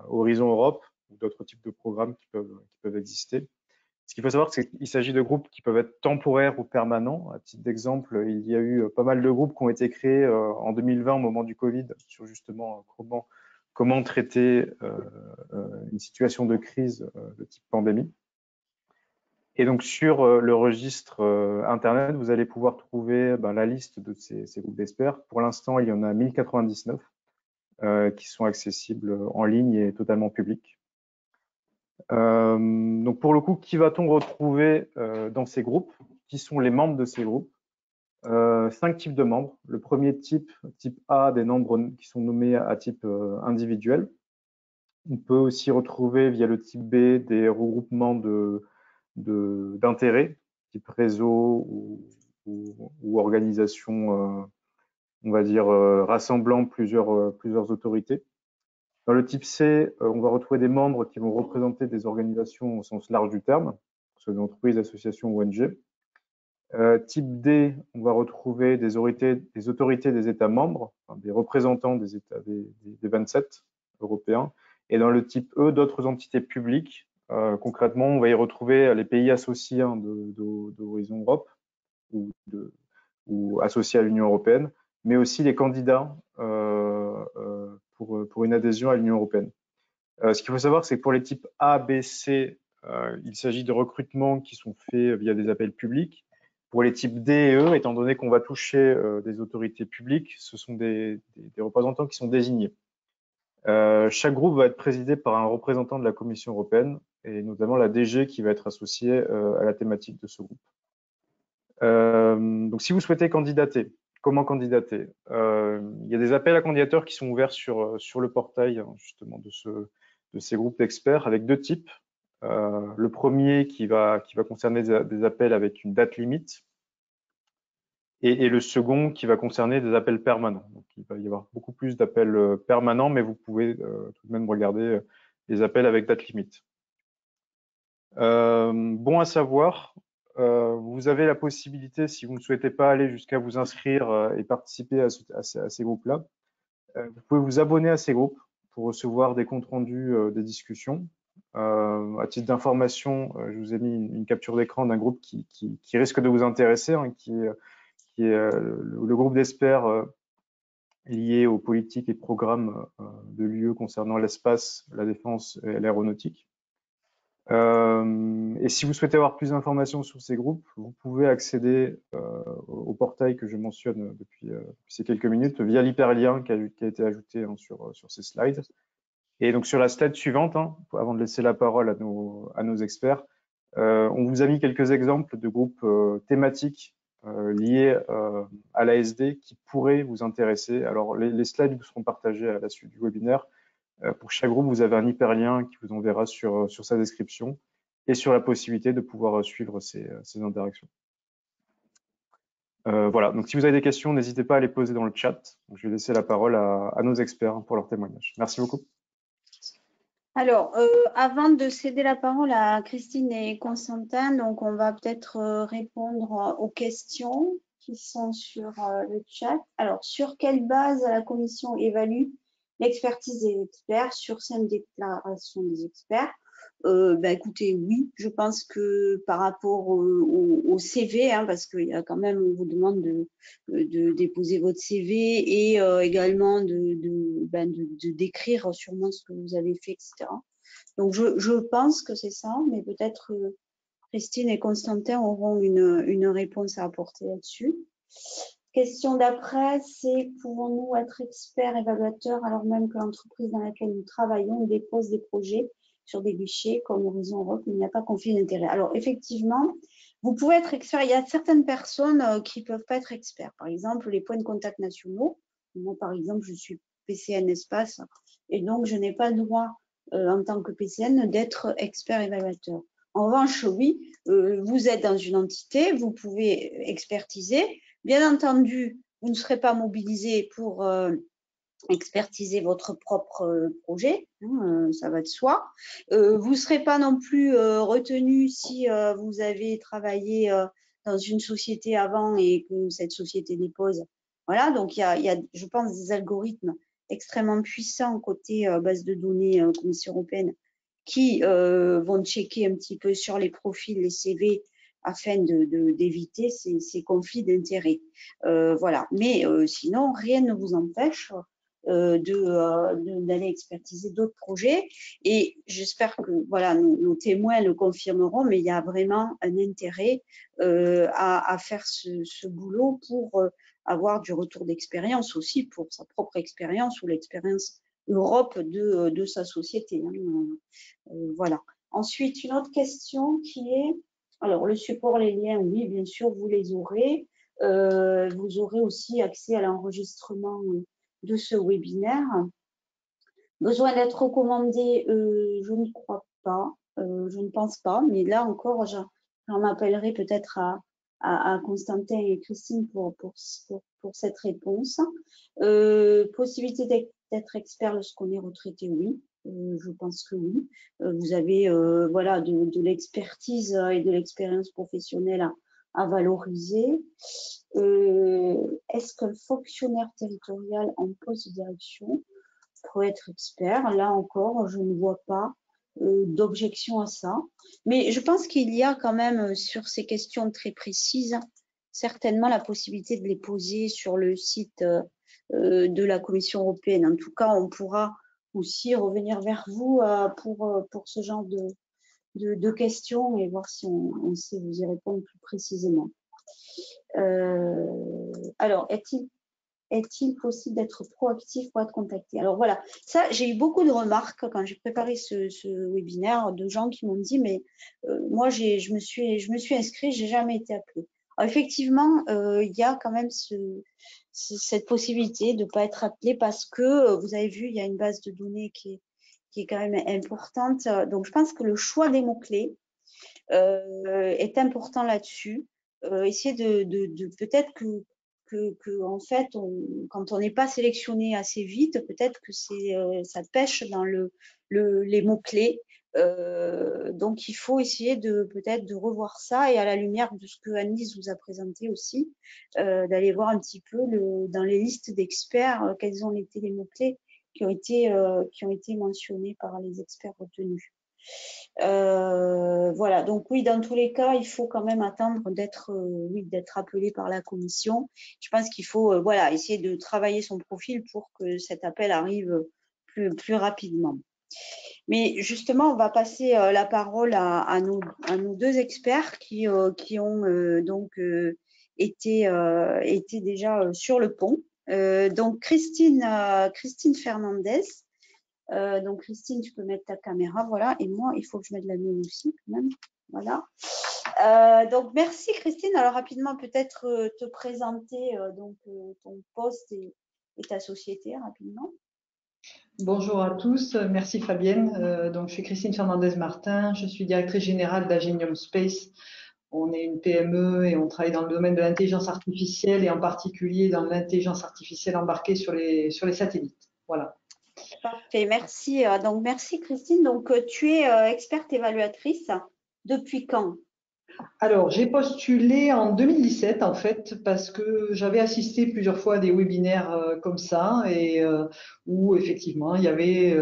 Horizon Europe ou d'autres types de programmes qui peuvent exister. Ce qu'il faut savoir, c'est qu'il s'agit de groupes qui peuvent être temporaires ou permanents. À titre d'exemple, il y a eu pas mal de groupes qui ont été créés en 2020 au moment du Covid sur justement comment traiter une situation de crise de type pandémie. Et donc, sur le registre Internet, vous allez pouvoir trouver la liste de ces groupes d'experts. Pour l'instant, il y en a 1099 qui sont accessibles en ligne et totalement publics. Donc, pour le coup, qui va-t-on retrouver dans ces groupes? Qui sont les membres de ces groupes? 5 types de membres. Le premier type A, des membres qui sont nommés à type individuel. On peut aussi retrouver via le type B des regroupements d'intérêts, type réseau ou organisation, on va dire, rassemblant plusieurs autorités. Dans le type C, on va retrouver des membres qui vont représenter des organisations au sens large du terme, soit des entreprises, associations ou ONG. Type D, on va retrouver des autorités des États membres, des représentants des 27 européens. Et dans le type E, d'autres entités publiques. Concrètement, on va y retrouver les pays associés d'Horizon Europe ou associés à l'Union européenne, mais aussi les candidats pour une adhésion à l'Union européenne. Ce qu'il faut savoir, c'est que pour les types A, B, C, il s'agit de recrutements qui sont faits via des appels publics. Pour les types D et E, étant donné qu'on va toucher des autorités publiques, ce sont des représentants qui sont désignés. Chaque groupe va être présidé par un représentant de la Commission européenne et notamment la DG qui va être associée à la thématique de ce groupe. Donc, si vous souhaitez candidater, comment candidater? Il y a des appels à candidatures qui sont ouverts sur le portail justement de ces groupes d'experts avec 2 types. Le premier qui va concerner des appels avec une date limite et le second qui va concerner des appels permanents. Donc, il va y avoir beaucoup plus d'appels permanents, mais vous pouvez tout de même regarder les appels avec date limite. Bon à savoir, vous avez la possibilité, si vous ne souhaitez pas aller jusqu'à vous inscrire et participer à ces groupes-là, vous pouvez vous abonner à ces groupes pour recevoir des comptes rendus des discussions. À titre d'information, je vous ai mis une capture d'écran d'un groupe qui risque de vous intéresser, hein, qui est le groupe d'experts lié aux politiques et programmes de l'UE concernant l'espace, la défense et l'aéronautique. Et si vous souhaitez avoir plus d'informations sur ces groupes, vous pouvez accéder au portail que je mentionne depuis ces quelques minutes via l'hyperlien qui a été ajouté hein, sur ces slides. Et donc sur la slide suivante, hein, avant de laisser la parole à nos experts, on vous a mis quelques exemples de groupes thématiques liés à l'ASD qui pourraient vous intéresser. Alors les slides vous seront partagés à la suite du webinaire. Pour chaque groupe, vous avez un hyperlien qui vous enverra sur sa description et sur la possibilité de pouvoir suivre ces interactions. Voilà, donc si vous avez des questions, n'hésitez pas à les poser dans le chat. Donc, je vais laisser la parole à nos experts pour leur témoignage. Merci beaucoup. Alors, avant de céder la parole à Christine et Constantin, donc on va peut-être répondre aux questions qui sont sur le chat. Alors, sur quelle base la commission évalue l'expertise des experts sur cette déclaration des experts? Écoutez, oui, je pense que par rapport au CV, hein, parce qu'il y a quand même, on vous demande de déposer votre CV et également de décrire sûrement ce que vous avez fait, etc. Donc, je pense que c'est ça, mais peut-être Christine et Constantin auront une réponse à apporter là-dessus. Question d'après, c'est pouvons-nous être experts évaluateurs alors même que l'entreprise dans laquelle nous travaillons dépose des projets sur des guichets comme Horizon Europe, il n'y a pas conflit d'intérêt. Alors effectivement, vous pouvez être expert. Il y a certaines personnes qui ne peuvent pas être experts. Par exemple, les points de contact nationaux. Moi, par exemple, je suis PCN Espace et donc je n'ai pas le droit en tant que PCN d'être expert évaluateur. En revanche, oui, vous êtes dans une entité, vous pouvez expertiser. Bien entendu, vous ne serez pas mobilisé pour expertiser votre propre projet, hein, ça va de soi. Vous ne serez pas non plus retenu si vous avez travaillé dans une société avant et que cette société dépose. Voilà, donc il y a, je pense, des algorithmes extrêmement puissants côté base de données Commission européenne qui vont checker un petit peu sur les profils, les CV, afin d'éviter ces conflits d'intérêts. Voilà. Mais sinon, rien ne vous empêche d'aller expertiser d'autres projets. Et j'espère que voilà, nos témoins le confirmeront, mais il y a vraiment un intérêt à faire ce boulot pour avoir du retour d'expérience aussi, pour sa propre expérience ou l'expérience Europe de sa société. Hein. Voilà. Ensuite, une autre question qui est, alors le support, les liens, oui, bien sûr, vous les aurez. Vous aurez aussi accès à l'enregistrement de ce webinaire. Besoin d'être recommandé, je ne crois pas, je ne pense pas, mais là encore, j'en appellerai peut-être à Constantin et Christine pour cette réponse. Possibilité d'être expert lorsqu'on est retraité, oui. Je pense que oui. Vous avez voilà, de l'expertise et de l'expérience professionnelle à valoriser. Est-ce qu'un fonctionnaire territorial en poste de direction pourrait être expert? Là encore, je ne vois pas d'objection à ça. Mais je pense qu'il y a quand même sur ces questions très précises, certainement la possibilité de les poser sur le site de la Commission européenne. En tout cas, on pourra aussi revenir vers vous pour ce genre de questions et voir si on sait vous y répondre plus précisément. Alors, est-il possible d'être proactif pour être contacté? Alors voilà, ça, j'ai eu beaucoup de remarques quand j'ai préparé ce webinaire de gens qui m'ont dit, mais moi, je me suis inscrite, j'ai jamais été appelée. Alors, effectivement, il y a quand même cette possibilité de ne pas être appelé parce que, vous avez vu, il y a une base de données qui est quand même importante. Donc, je pense que le choix des mots-clés est important là-dessus. Essayer de peut-être que en fait, quand on n'est pas sélectionné assez vite, peut-être que ça pêche dans les mots-clés. Donc, il faut essayer peut-être de revoir ça et à la lumière de ce que Annelise vous a présenté aussi, d'aller voir un petit peu dans les listes d'experts quels ont été les mots-clés qui ont été mentionnés par les experts retenus. Voilà, donc oui, dans tous les cas, il faut quand même attendre d'être appelé par la commission. Je pense qu'il faut voilà, essayer de travailler son profil pour que cet appel arrive plus rapidement. Mais justement, on va passer la parole à nos deux experts qui ont donc été déjà sur le pont. Donc Christine Fernandez. Donc Christine, tu peux mettre ta caméra, voilà. Et moi, il faut que je mette la mienne aussi, quand même. Voilà. Donc merci Christine. Alors rapidement, peut-être te présenter ton poste et ta société rapidement. Bonjour à tous, merci Fabienne. Donc je suis Christine Fernandez-Martin, je suis directrice générale d'Agenium Space. On est une PME et on travaille dans le domaine de l'intelligence artificielle et en particulier dans l'intelligence artificielle embarquée sur les satellites. Voilà. Parfait, merci. Donc merci Christine. Donc tu es experte évaluatrice. Depuis quand? Alors, j'ai postulé en 2017 en fait parce que j'avais assisté plusieurs fois à des webinaires comme ça et où effectivement il y avait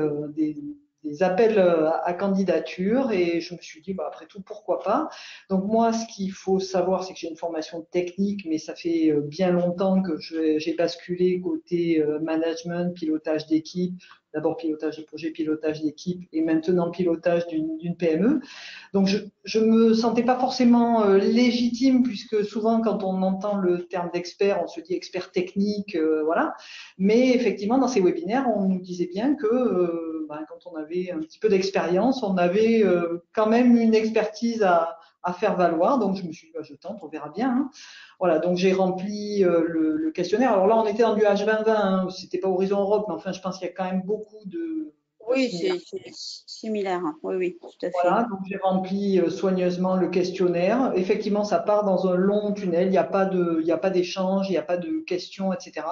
des appels à candidature et je me suis dit bah, après tout pourquoi pas. Donc moi ce qu'il faut savoir c'est que j'ai une formation technique mais ça fait bien longtemps que j'ai basculé côté management, pilotage d'équipe, d'abord pilotage de projet, pilotage d'équipe et maintenant pilotage d'une PME. Donc, je me sentais pas forcément légitime puisque souvent, quand on entend le terme d'expert, on se dit expert technique, voilà. Mais effectivement, dans ces webinaires, on nous disait bien que quand on avait un petit peu d'expérience, on avait quand même une expertise à faire valoir. Donc, je me suis dit, je tente, on verra bien. Hein. Voilà, donc j'ai rempli le questionnaire. Alors là, on était dans du H2020, hein. C'était pas Horizon Europe, mais enfin, je pense qu'il y a quand même beaucoup de oui, c'est similaire. Oui, oui, tout à fait. Voilà, donc j'ai rempli soigneusement le questionnaire. Effectivement, ça part dans un long tunnel. Il n'y a pas d'échange, il n'y a pas de questions, etc.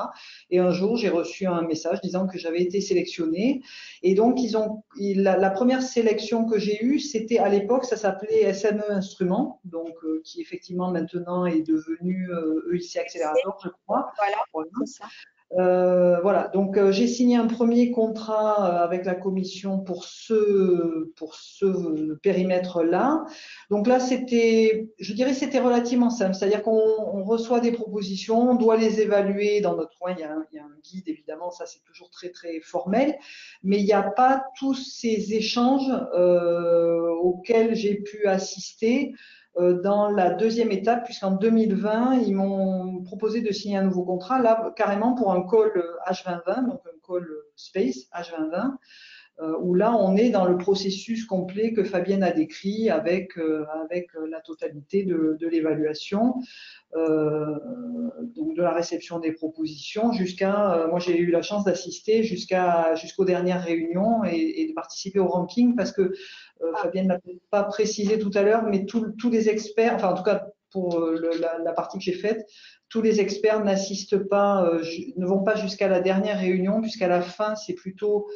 Et un jour, j'ai reçu un message disant que j'avais été sélectionnée. Et donc, la première sélection que j'ai eue, c'était à l'époque, ça s'appelait SME Instruments, donc qui effectivement maintenant est devenu EIC Accelerator, je crois. Voilà. C'est ça. Voilà, donc j'ai signé un premier contrat avec la commission pour ce périmètre-là. Donc là, je dirais, c'était relativement simple, c'est-à-dire qu'on reçoit des propositions, on doit les évaluer dans notre coin. Il y a un guide, évidemment, ça c'est toujours très très formel, mais il n'y a pas tous ces échanges auxquels j'ai pu assister dans la deuxième étape, puisqu'en 2020, ils m'ont proposé de signer un nouveau contrat, là, carrément pour un call H2020, donc un call Space H2020, où là, on est dans le processus complet que Fabienne a décrit avec la totalité de l'évaluation, donc de la réception des propositions jusqu'à, moi j'ai eu la chance d'assister jusqu'aux dernières réunions et de participer au ranking parce que Fabienne n'a pas précisé tout à l'heure, mais tous les experts, enfin en tout cas pour la partie que j'ai faite, tous les experts n'assistent pas, ne vont pas jusqu'à la dernière réunion, puisqu'à la fin, c'est plutôt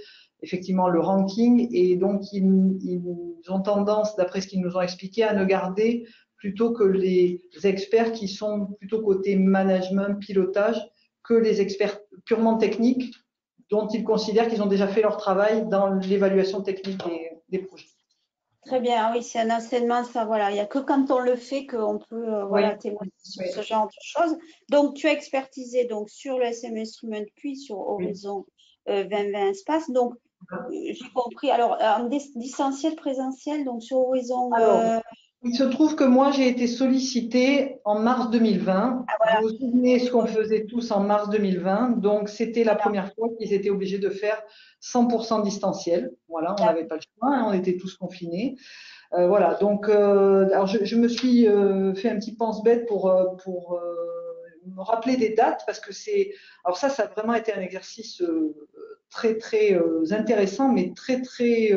effectivement le ranking, et donc ils ont tendance, d'après ce qu'ils nous ont expliqué, à ne garder plutôt que les experts qui sont plutôt côté management, pilotage, que les experts purement techniques, dont ils considèrent qu'ils ont déjà fait leur travail dans l'évaluation technique des projets. Très bien, oui, c'est un enseignement, ça, voilà. Il n'y a que quand on le fait qu'on peut voilà, témoigner sur ce genre de choses. Donc, tu as expertisé donc, sur le SM Instrument, puis sur Horizon 2020 Espace. Donc, j'ai compris. Alors, en distanciel, présentiel, donc sur Horizon. Alors, il se trouve que moi, j'ai été sollicitée en mars 2020. Voilà. Vous vous souvenez ce qu'on faisait tous en mars 2020. Donc, c'était la première fois qu'ils étaient obligés de faire 100% distanciel. Voilà, on n'avait pas le choix, hein, on était tous confinés. Voilà, donc, alors je me suis fait un petit pense-bête pour me rappeler des dates parce que alors ça a vraiment été un exercice très, très intéressant, mais très, très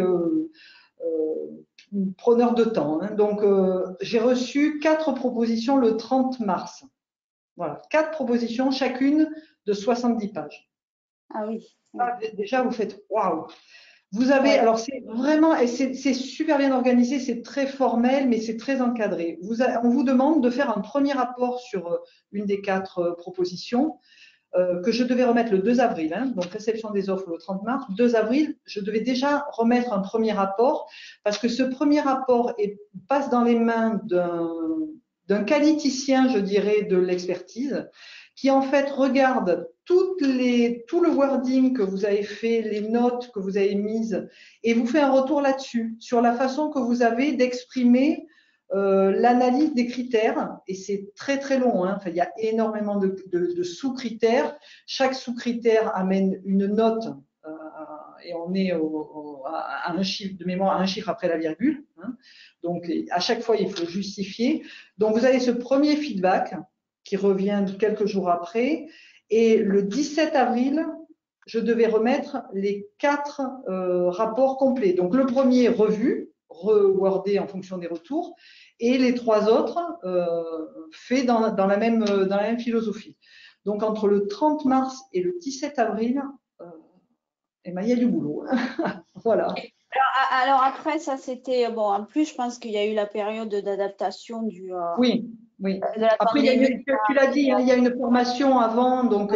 preneur de temps. Hein. Donc, j'ai reçu 4 propositions le 30 mars. Voilà, 4 propositions, chacune de 70 pages. Ah oui. Déjà, vous faites waouh. Vous avez, alors c'est vraiment, et c'est super bien organisé, c'est très formel, mais c'est très encadré. On vous demande de faire un premier rapport sur une des 4 propositions que je devais remettre le 2 avril, hein, donc réception des offres le 30 mars. 2 avril, je devais déjà remettre un premier rapport parce que ce premier rapport passe dans les mains d'un qualiticien, je dirais, de l'expertise, qui en fait regarde tout le wording que vous avez fait, les notes que vous avez mises, et vous fait un retour là-dessus, sur la façon que vous avez d'exprimer l'analyse des critères, et c'est très très long, hein. Enfin, il y a énormément de sous-critères. Chaque sous-critère amène une note et on est à un chiffre de mémoire, à un chiffre après la virgule, hein. Donc à chaque fois il faut justifier. Donc vous avez ce premier feedback qui revient quelques jours après, et le 17 avril je devais remettre les 4 rapports complets. Donc le premier revu, rewordé en fonction des retours, et les 3 autres faits dans la même philosophie. Donc entre le 30 mars et le 17 avril, il y a du boulot. Voilà. Alors après, ça c'était bon. En plus, je pense qu'il y a eu la période d'adaptation du. Oui. De la Après, pandémie. tu l'as dit, hein, il y a une formation avant, donc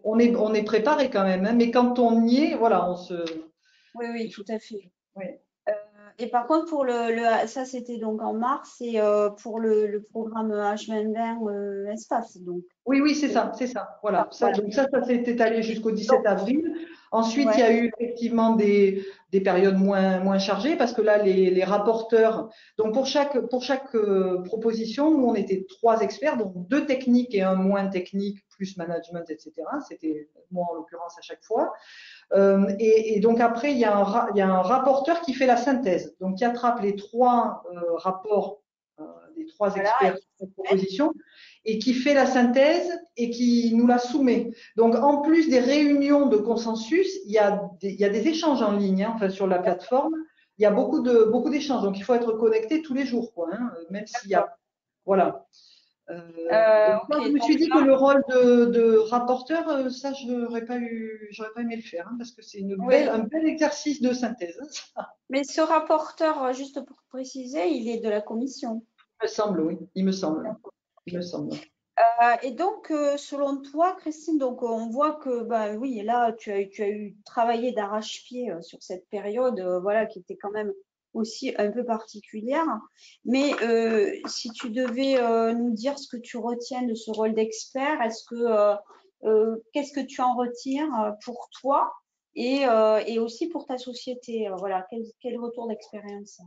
on est préparé quand même, hein, mais quand on y est, voilà, on se. Oui, tout à fait. Oui. Et par contre, pour ça c'était donc en mars, et pour le programme H2020 espace, donc. Oui, c'est ça. Voilà. Donc ça s'est étalé jusqu'au 17 avril. Ensuite, il y a eu effectivement des périodes moins chargées parce que là, les rapporteurs. Donc pour chaque proposition, nous on était 3 experts, donc 2 techniques et un moins technique, plus management, etc. C'était moi en l'occurrence à chaque fois. Et donc après, il y a un rapporteur qui fait la synthèse, donc qui attrape les 3 rapports des 3 experts sur cette proposition, et qui fait la synthèse et qui nous la soumet. Donc, en plus des réunions de consensus, il y a des échanges en ligne, hein, enfin, sur la plateforme. Il y a beaucoup d'échanges. Donc, il faut être connecté tous les jours, quoi, hein, même s'il y a. Voilà. Donc, moi, je me suis dit que le rôle de rapporteur, ça, j'aurais pas aimé le faire, hein, parce que c'est un bel exercice de synthèse. Mais ce rapporteur, juste pour préciser, il est de la commission. Il me semble, oui. Il me semble. Et donc, selon toi, Christine, donc on voit que, oui, là, tu as eu travaillé d'arrache-pied sur cette période, voilà, qui était quand même aussi un peu particulière. Mais si tu devais nous dire ce que tu retiens de ce rôle d'expert, qu'est-ce que tu en retires pour toi et aussi pour ta société, voilà, quel retour d'expérience?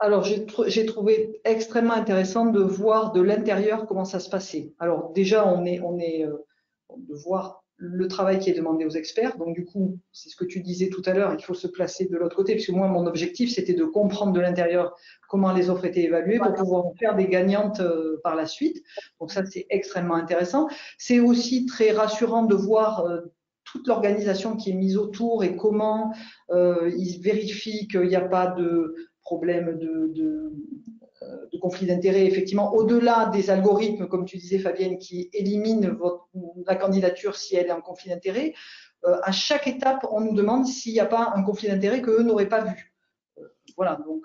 Alors, j'ai trouvé extrêmement intéressant de voir de l'intérieur comment ça se passait. Alors, déjà, de voir le travail qui est demandé aux experts. Donc, du coup, c'est ce que tu disais tout à l'heure, il faut se placer de l'autre côté, puisque moi, mon objectif, c'était de comprendre de l'intérieur comment les offres étaient évaluées pour pouvoir en faire des gagnantes par la suite. Donc, ça, c'est extrêmement intéressant. C'est aussi très rassurant de voir toute l'organisation qui est mise autour et comment ils vérifient qu'il n'y a pas de problème de conflit d'intérêts, effectivement, au-delà des algorithmes, comme tu disais, Fabienne, qui éliminent la candidature si elle est en conflit d'intérêts. À chaque étape, on nous demande s'il n'y a pas un conflit d'intérêts qu'eux n'auraient pas vu. Voilà, donc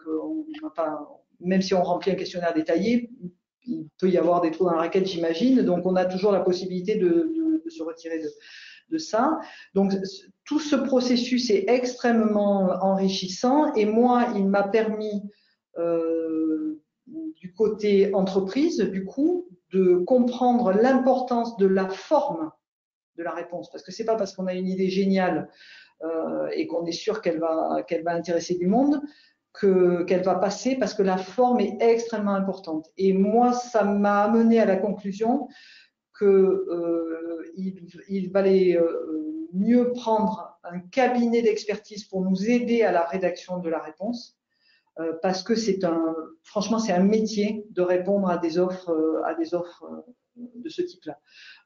même si on remplit un questionnaire détaillé, il peut y avoir des trous dans la raquette, j'imagine. Donc, on a toujours la possibilité de se retirer de ça. Donc, tout ce processus est extrêmement enrichissant, et moi, il m'a permis du côté entreprise, du coup, de comprendre l'importance de la forme de la réponse, parce que c'est pas parce qu'on a une idée géniale et qu'on est sûr qu'elle va intéresser du monde qu'elle va passer, parce que la forme est extrêmement importante. Et moi, ça m'a amené à la conclusion qu'il valait mieux prendre un cabinet d'expertise pour nous aider à la rédaction de la réponse, parce que franchement, c'est un métier de répondre à des offres de ce type-là.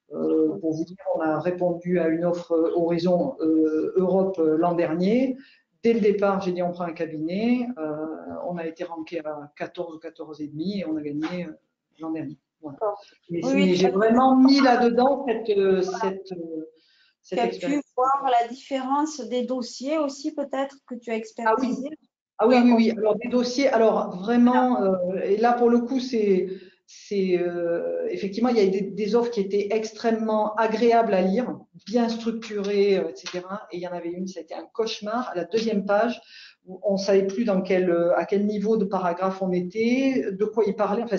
Pour vous dire, on a répondu à une offre Horizon Europe l'an dernier. Dès le départ, j'ai dit on prend un cabinet. On a été ranké à 14 ou 14,5 et on a gagné l'an dernier. Voilà. Oui, Mais j'ai vraiment mis là-dedans cette tu as expérience. pu voir la différence des dossiers aussi, peut-être, que tu as expertisé. Ah oui, oui, oui. Alors des dossiers, alors vraiment, et là pour le coup, effectivement, il y a des offres qui étaient extrêmement agréables à lire, bien structurées, etc. Et il y en avait une, c'était un cauchemar. À la deuxième page, où on savait plus à quel niveau de paragraphe on était, de quoi il parlait. Enfin,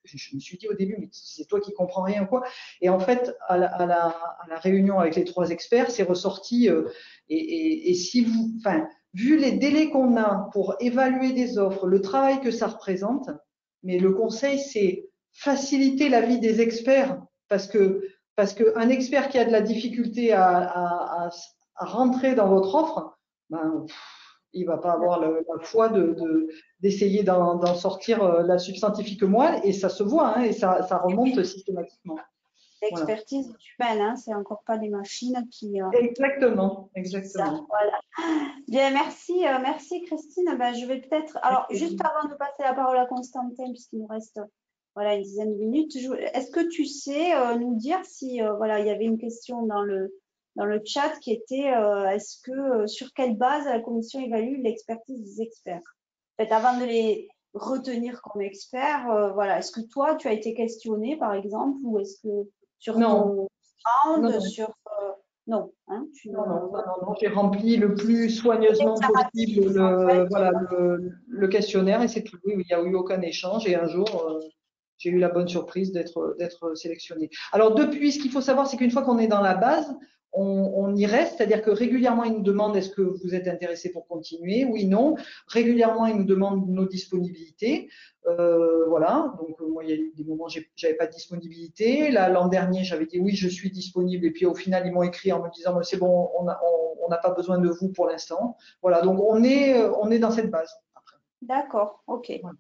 je me suis dit au début, mais c'est toi qui comprends rien ou quoi. Et en fait, à la réunion avec les 3 experts, c'est ressorti. Et si vous, enfin, vu les délais qu'on a pour évaluer des offres, le travail que ça représente, mais le conseil, c'est faciliter la vie des experts parce qu'un expert qui a de la difficulté à rentrer dans votre offre, ben, il va pas avoir la foi d'essayer d'en sortir la substantifique moelle, et ça se voit, hein, et ça remonte systématiquement. L'expertise humaine, hein, c'est encore pas des machines qui. Exactement, Ça, exactement. voilà. Bien, merci, merci Christine. Ben, je vais peut-être. Alors, juste avant de passer la parole à Constantin, puisqu'il nous reste voilà, une dizaine de minutes, est-ce que tu sais nous dire si voilà, il y avait une question dans le chat qui était est-ce que sur quelle base la commission évalue l'expertise des experts? En fait, avant de les retenir comme experts, voilà, est-ce que toi tu as été questionné par exemple, ou est-ce que sur ton round, non. sur non, hein, Non, j'ai rempli le plus soigneusement possible le questionnaire, et c'est tout. Oui, il n'y a eu aucun échange, et un jour, j'ai eu la bonne surprise d'être sélectionnée. Alors depuis, ce qu'il faut savoir, c'est qu'une fois qu'on est dans la base, on y reste, c'est-à-dire que régulièrement, ils nous demandent est-ce que vous êtes intéressé pour continuer, oui, non. Régulièrement, ils nous demandent nos disponibilités. Voilà, donc moi, il y a eu des moments où j'avais pas de disponibilité. Là, l'an dernier, j'avais dit oui, je suis disponible, et puis au final, ils m'ont écrit en me disant c'est bon, on n'a pas besoin de vous pour l'instant. Voilà, donc on est dans cette base. D'accord, ok. Voilà.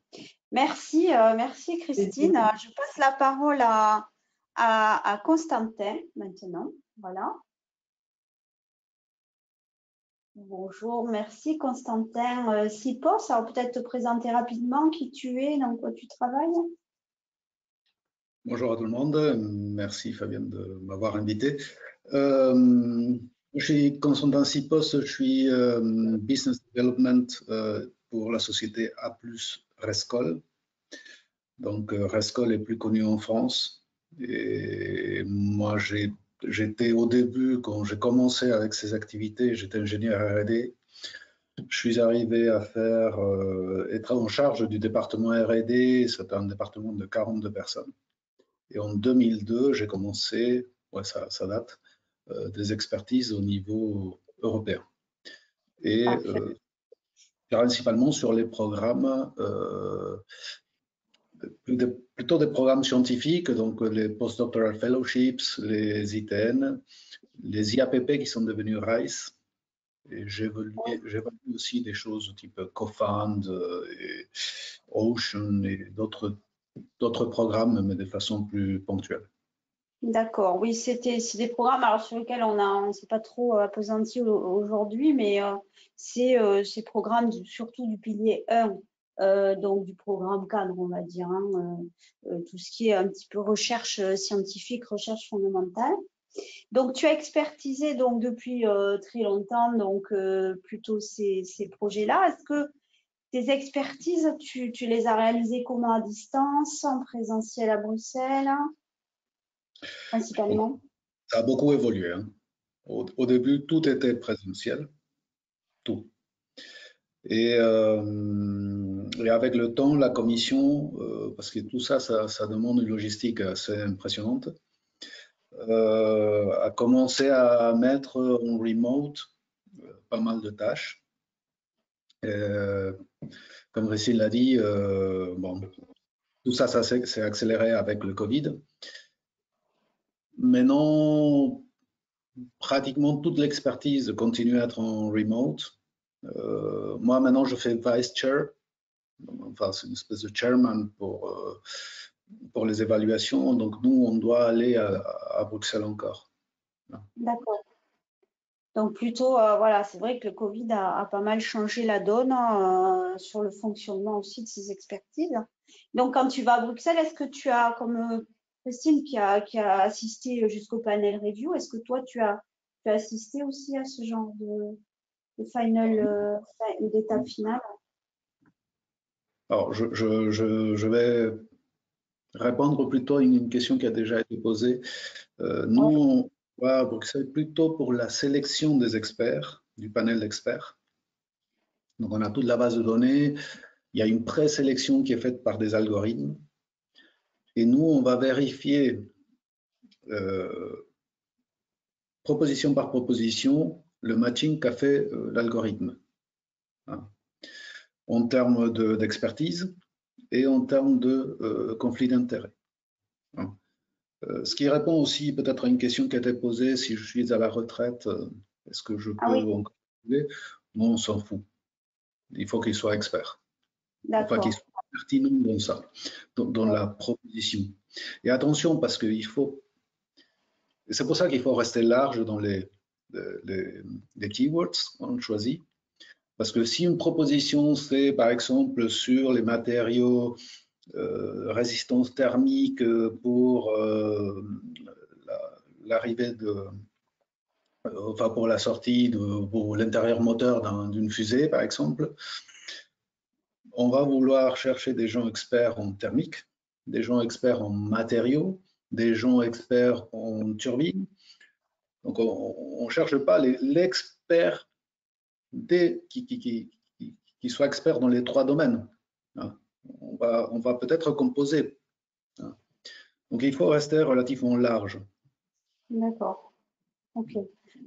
Merci, merci Christine. Je passe la parole à Constantin maintenant. Voilà. Bonjour, merci Constantin Sipos. Alors peut-être te présenter rapidement qui tu es, dans quoi tu travailles. Bonjour à tout le monde, merci Fabienne de m'avoir invité. Je suis Constantin Sipos, je suis Business Development pour la société A+ Rescol. Donc Rescol est plus connu en France, et moi j'étais au début, quand j'ai commencé avec ces activités, j'étais ingénieur R&D. Je suis arrivé à être en charge du département R&D, c'était un département de 42 personnes. Et en 2002, j'ai commencé, ouais, ça date, des expertises au niveau européen. Et principalement sur les programmes, plutôt des programmes scientifiques, donc les postdoctoral fellowships, les ITN, les IAPP qui sont devenus RICE. Et j'évalue aussi des choses type CoFund, et Ocean et d'autres programmes, mais de façon plus ponctuelle. D'accord, oui, c'est des programmes alors, sur lesquels on ne s'est pas trop appesanti aujourd'hui, mais c'est ces programmes surtout du pilier 1, donc du programme cadre, on va dire, hein, tout ce qui est un petit peu recherche scientifique, recherche fondamentale. Donc, tu as expertisé donc depuis très longtemps donc plutôt ces projets-là. Est-ce que tes expertises, tu les as réalisées comment, à distance, en présentiel à Bruxelles, principalement? Ça a beaucoup évolué, hein. Au début, tout était présentiel, tout. Et avec le temps, la commission, parce que tout ça demande une logistique assez impressionnante, a commencé à mettre en remote pas mal de tâches. Comme Ricine l'a dit, bon, tout ça s'est accéléré avec le Covid. Maintenant, pratiquement toute l'expertise continue à être en remote. Moi, maintenant, je fais vice chair. Enfin, c'est une espèce de chairman pour les évaluations. Donc, nous, on doit aller à Bruxelles encore. D'accord. Donc plutôt, voilà, c'est vrai que le Covid a pas mal changé la donne sur le fonctionnement aussi de ces expertises. Donc quand tu vas à Bruxelles, est-ce que tu as, comme Christine qui a assisté jusqu'au panel review, est-ce que toi tu as assisté aussi à ce genre de final, d'étape finale? Alors, je vais répondre plutôt à une question qui a déjà été posée. Nous, on va à Bruxelles plutôt pour la sélection des experts, du panel d'experts. Donc, on a toute la base de données. Il y a une présélection qui est faite par des algorithmes. Et nous, on va vérifier proposition par proposition le matching qu'a fait l'algorithme, hein, en termes d'expertise et en termes de conflit d'intérêts. Hein. Ce qui répond aussi peut-être à une question qui a été posée, si je suis à la retraite, est-ce que je peux encore trouver? Non, on s'en fout. Il faut qu'il soit expert. Enfin, qu'il soit pertinent dans ça, dans la proposition. Et attention, parce qu'il faut... C'est pour ça qu'il faut rester large dans les keywords qu'on choisit. Parce que si une proposition, c'est par exemple sur les matériaux, résistance thermique pour l'arrivée enfin pour la sortie pour l'intérieur moteur d'une fusée, par exemple, on va vouloir chercher des gens experts en thermique, des gens experts en matériaux, des gens experts en turbine. Donc, on ne cherche pas l'expert qui soit expert dans les 3 domaines. Hein. On va peut-être composer. Hein. Donc, il faut rester relativement large. D'accord. Ok.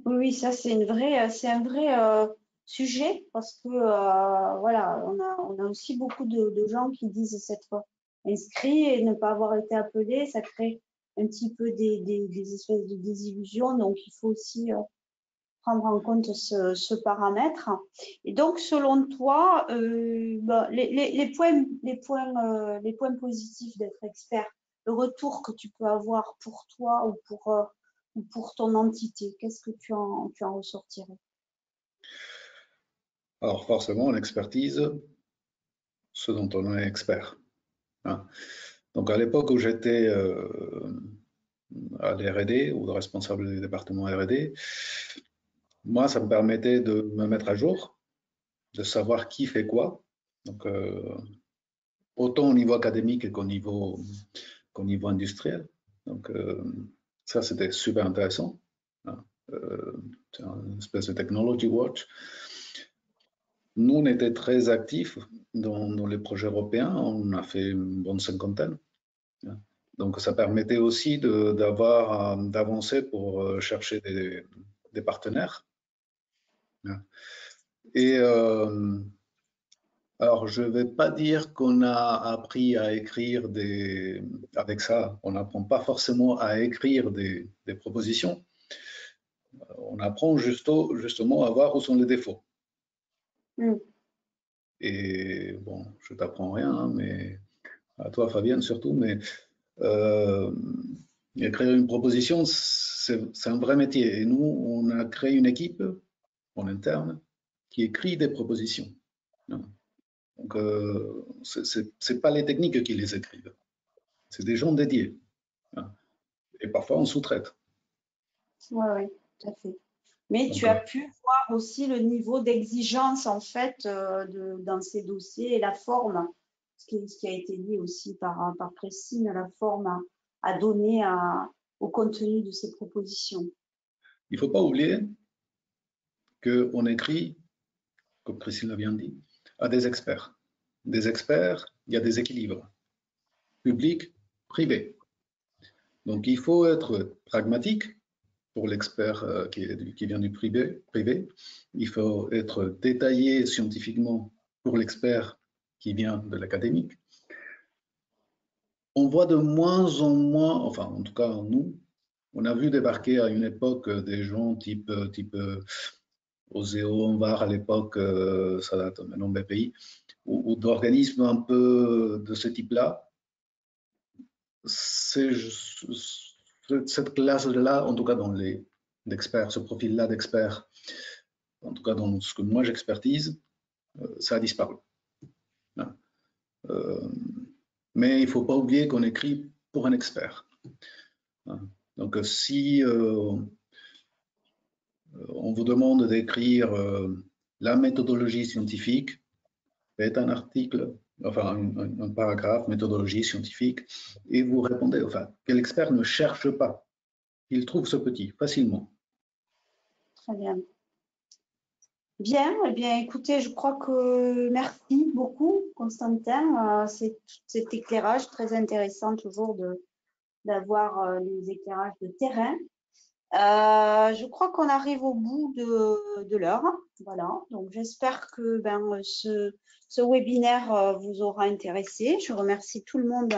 Oui, ça c'est un vrai sujet parce que voilà, on a aussi beaucoup de gens qui disent s'être inscrits et ne pas avoir été appelés, ça crée un petit peu des espèces de désillusions. Donc il faut aussi prendre en compte ce paramètre. Et donc selon toi, les points positifs d'être expert, le retour que tu peux avoir pour toi ou pour ton entité, qu'est-ce que tu en ressortirais? Alors forcément, l'expertise, ce dont on est expert. Hein. Donc à l'époque où j'étais à l'R&D ou responsable du département R&D, moi, ça me permettait de me mettre à jour, de savoir qui fait quoi. Donc, autant au niveau académique qu'au niveau industriel. Donc, ça, c'était super intéressant. Hein. C'est une espèce de technology watch. Nous, on était très actifs dans les projets européens. On a fait une bonne 50aine. Donc, ça permettait aussi d'avancer pour chercher des partenaires. Et alors, je ne vais pas dire qu'on a appris à écrire avec ça, on n'apprend pas forcément à écrire des propositions. On apprend justement à voir où sont les défauts. Mm. Et bon, je ne t'apprends rien, hein, mais à toi, Fabienne, surtout, mais écrire une proposition, c'est un vrai métier. Et nous, on a créé une équipe en interne qui écrit des propositions. Donc, ce n'est pas les techniques qui les écrivent, c'est des gens dédiés. Et parfois, on sous-traite. Oui, tout à fait. Mais tu as pu voir aussi le niveau d'exigence, en fait, dans ces dossiers et la forme, ce qui a été dit aussi par Christine, la forme à donner au contenu de ces propositions. Il ne faut pas oublier qu'on écrit, comme Christine l'a bien dit, à des experts. Des experts, il y a des équilibres, public, privé. Donc, il faut être pragmatique pour l'expert qui vient du privé. Il faut être détaillé scientifiquement pour l'expert qui vient de l'académique. On voit de moins en moins, enfin, en tout cas, nous, on a vu débarquer à une époque des gens type Oseo, Envar à l'époque, ça date maintenant BPI, ou d'organismes un peu de ce type-là. Cette classe-là, en tout cas dans les d'expert, ce profil-là d'expert, en tout cas dans ce que moi j'expertise, ça a disparu. Mais il ne faut pas oublier qu'on écrit pour un expert. Donc si on vous demande d'écrire la méthodologie scientifique, faites un article, enfin un paragraphe, méthodologie scientifique, et vous répondez, enfin, que l'expert ne cherche pas. Il trouve ce petit facilement. Très bien. Bien, eh bien, écoutez, je crois que merci beaucoup, Constantin. C'est cet éclairage très intéressant toujours d'avoir les éclairages de terrain. Je crois qu'on arrive au bout de l'heure. Voilà, donc j'espère que ce webinaire vous aura intéressé. Je remercie tout le monde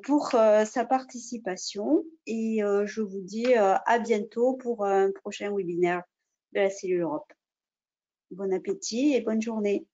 pour sa participation et je vous dis à bientôt pour un prochain webinaire de la Cellule Europe. Bon appétit et bonne journée.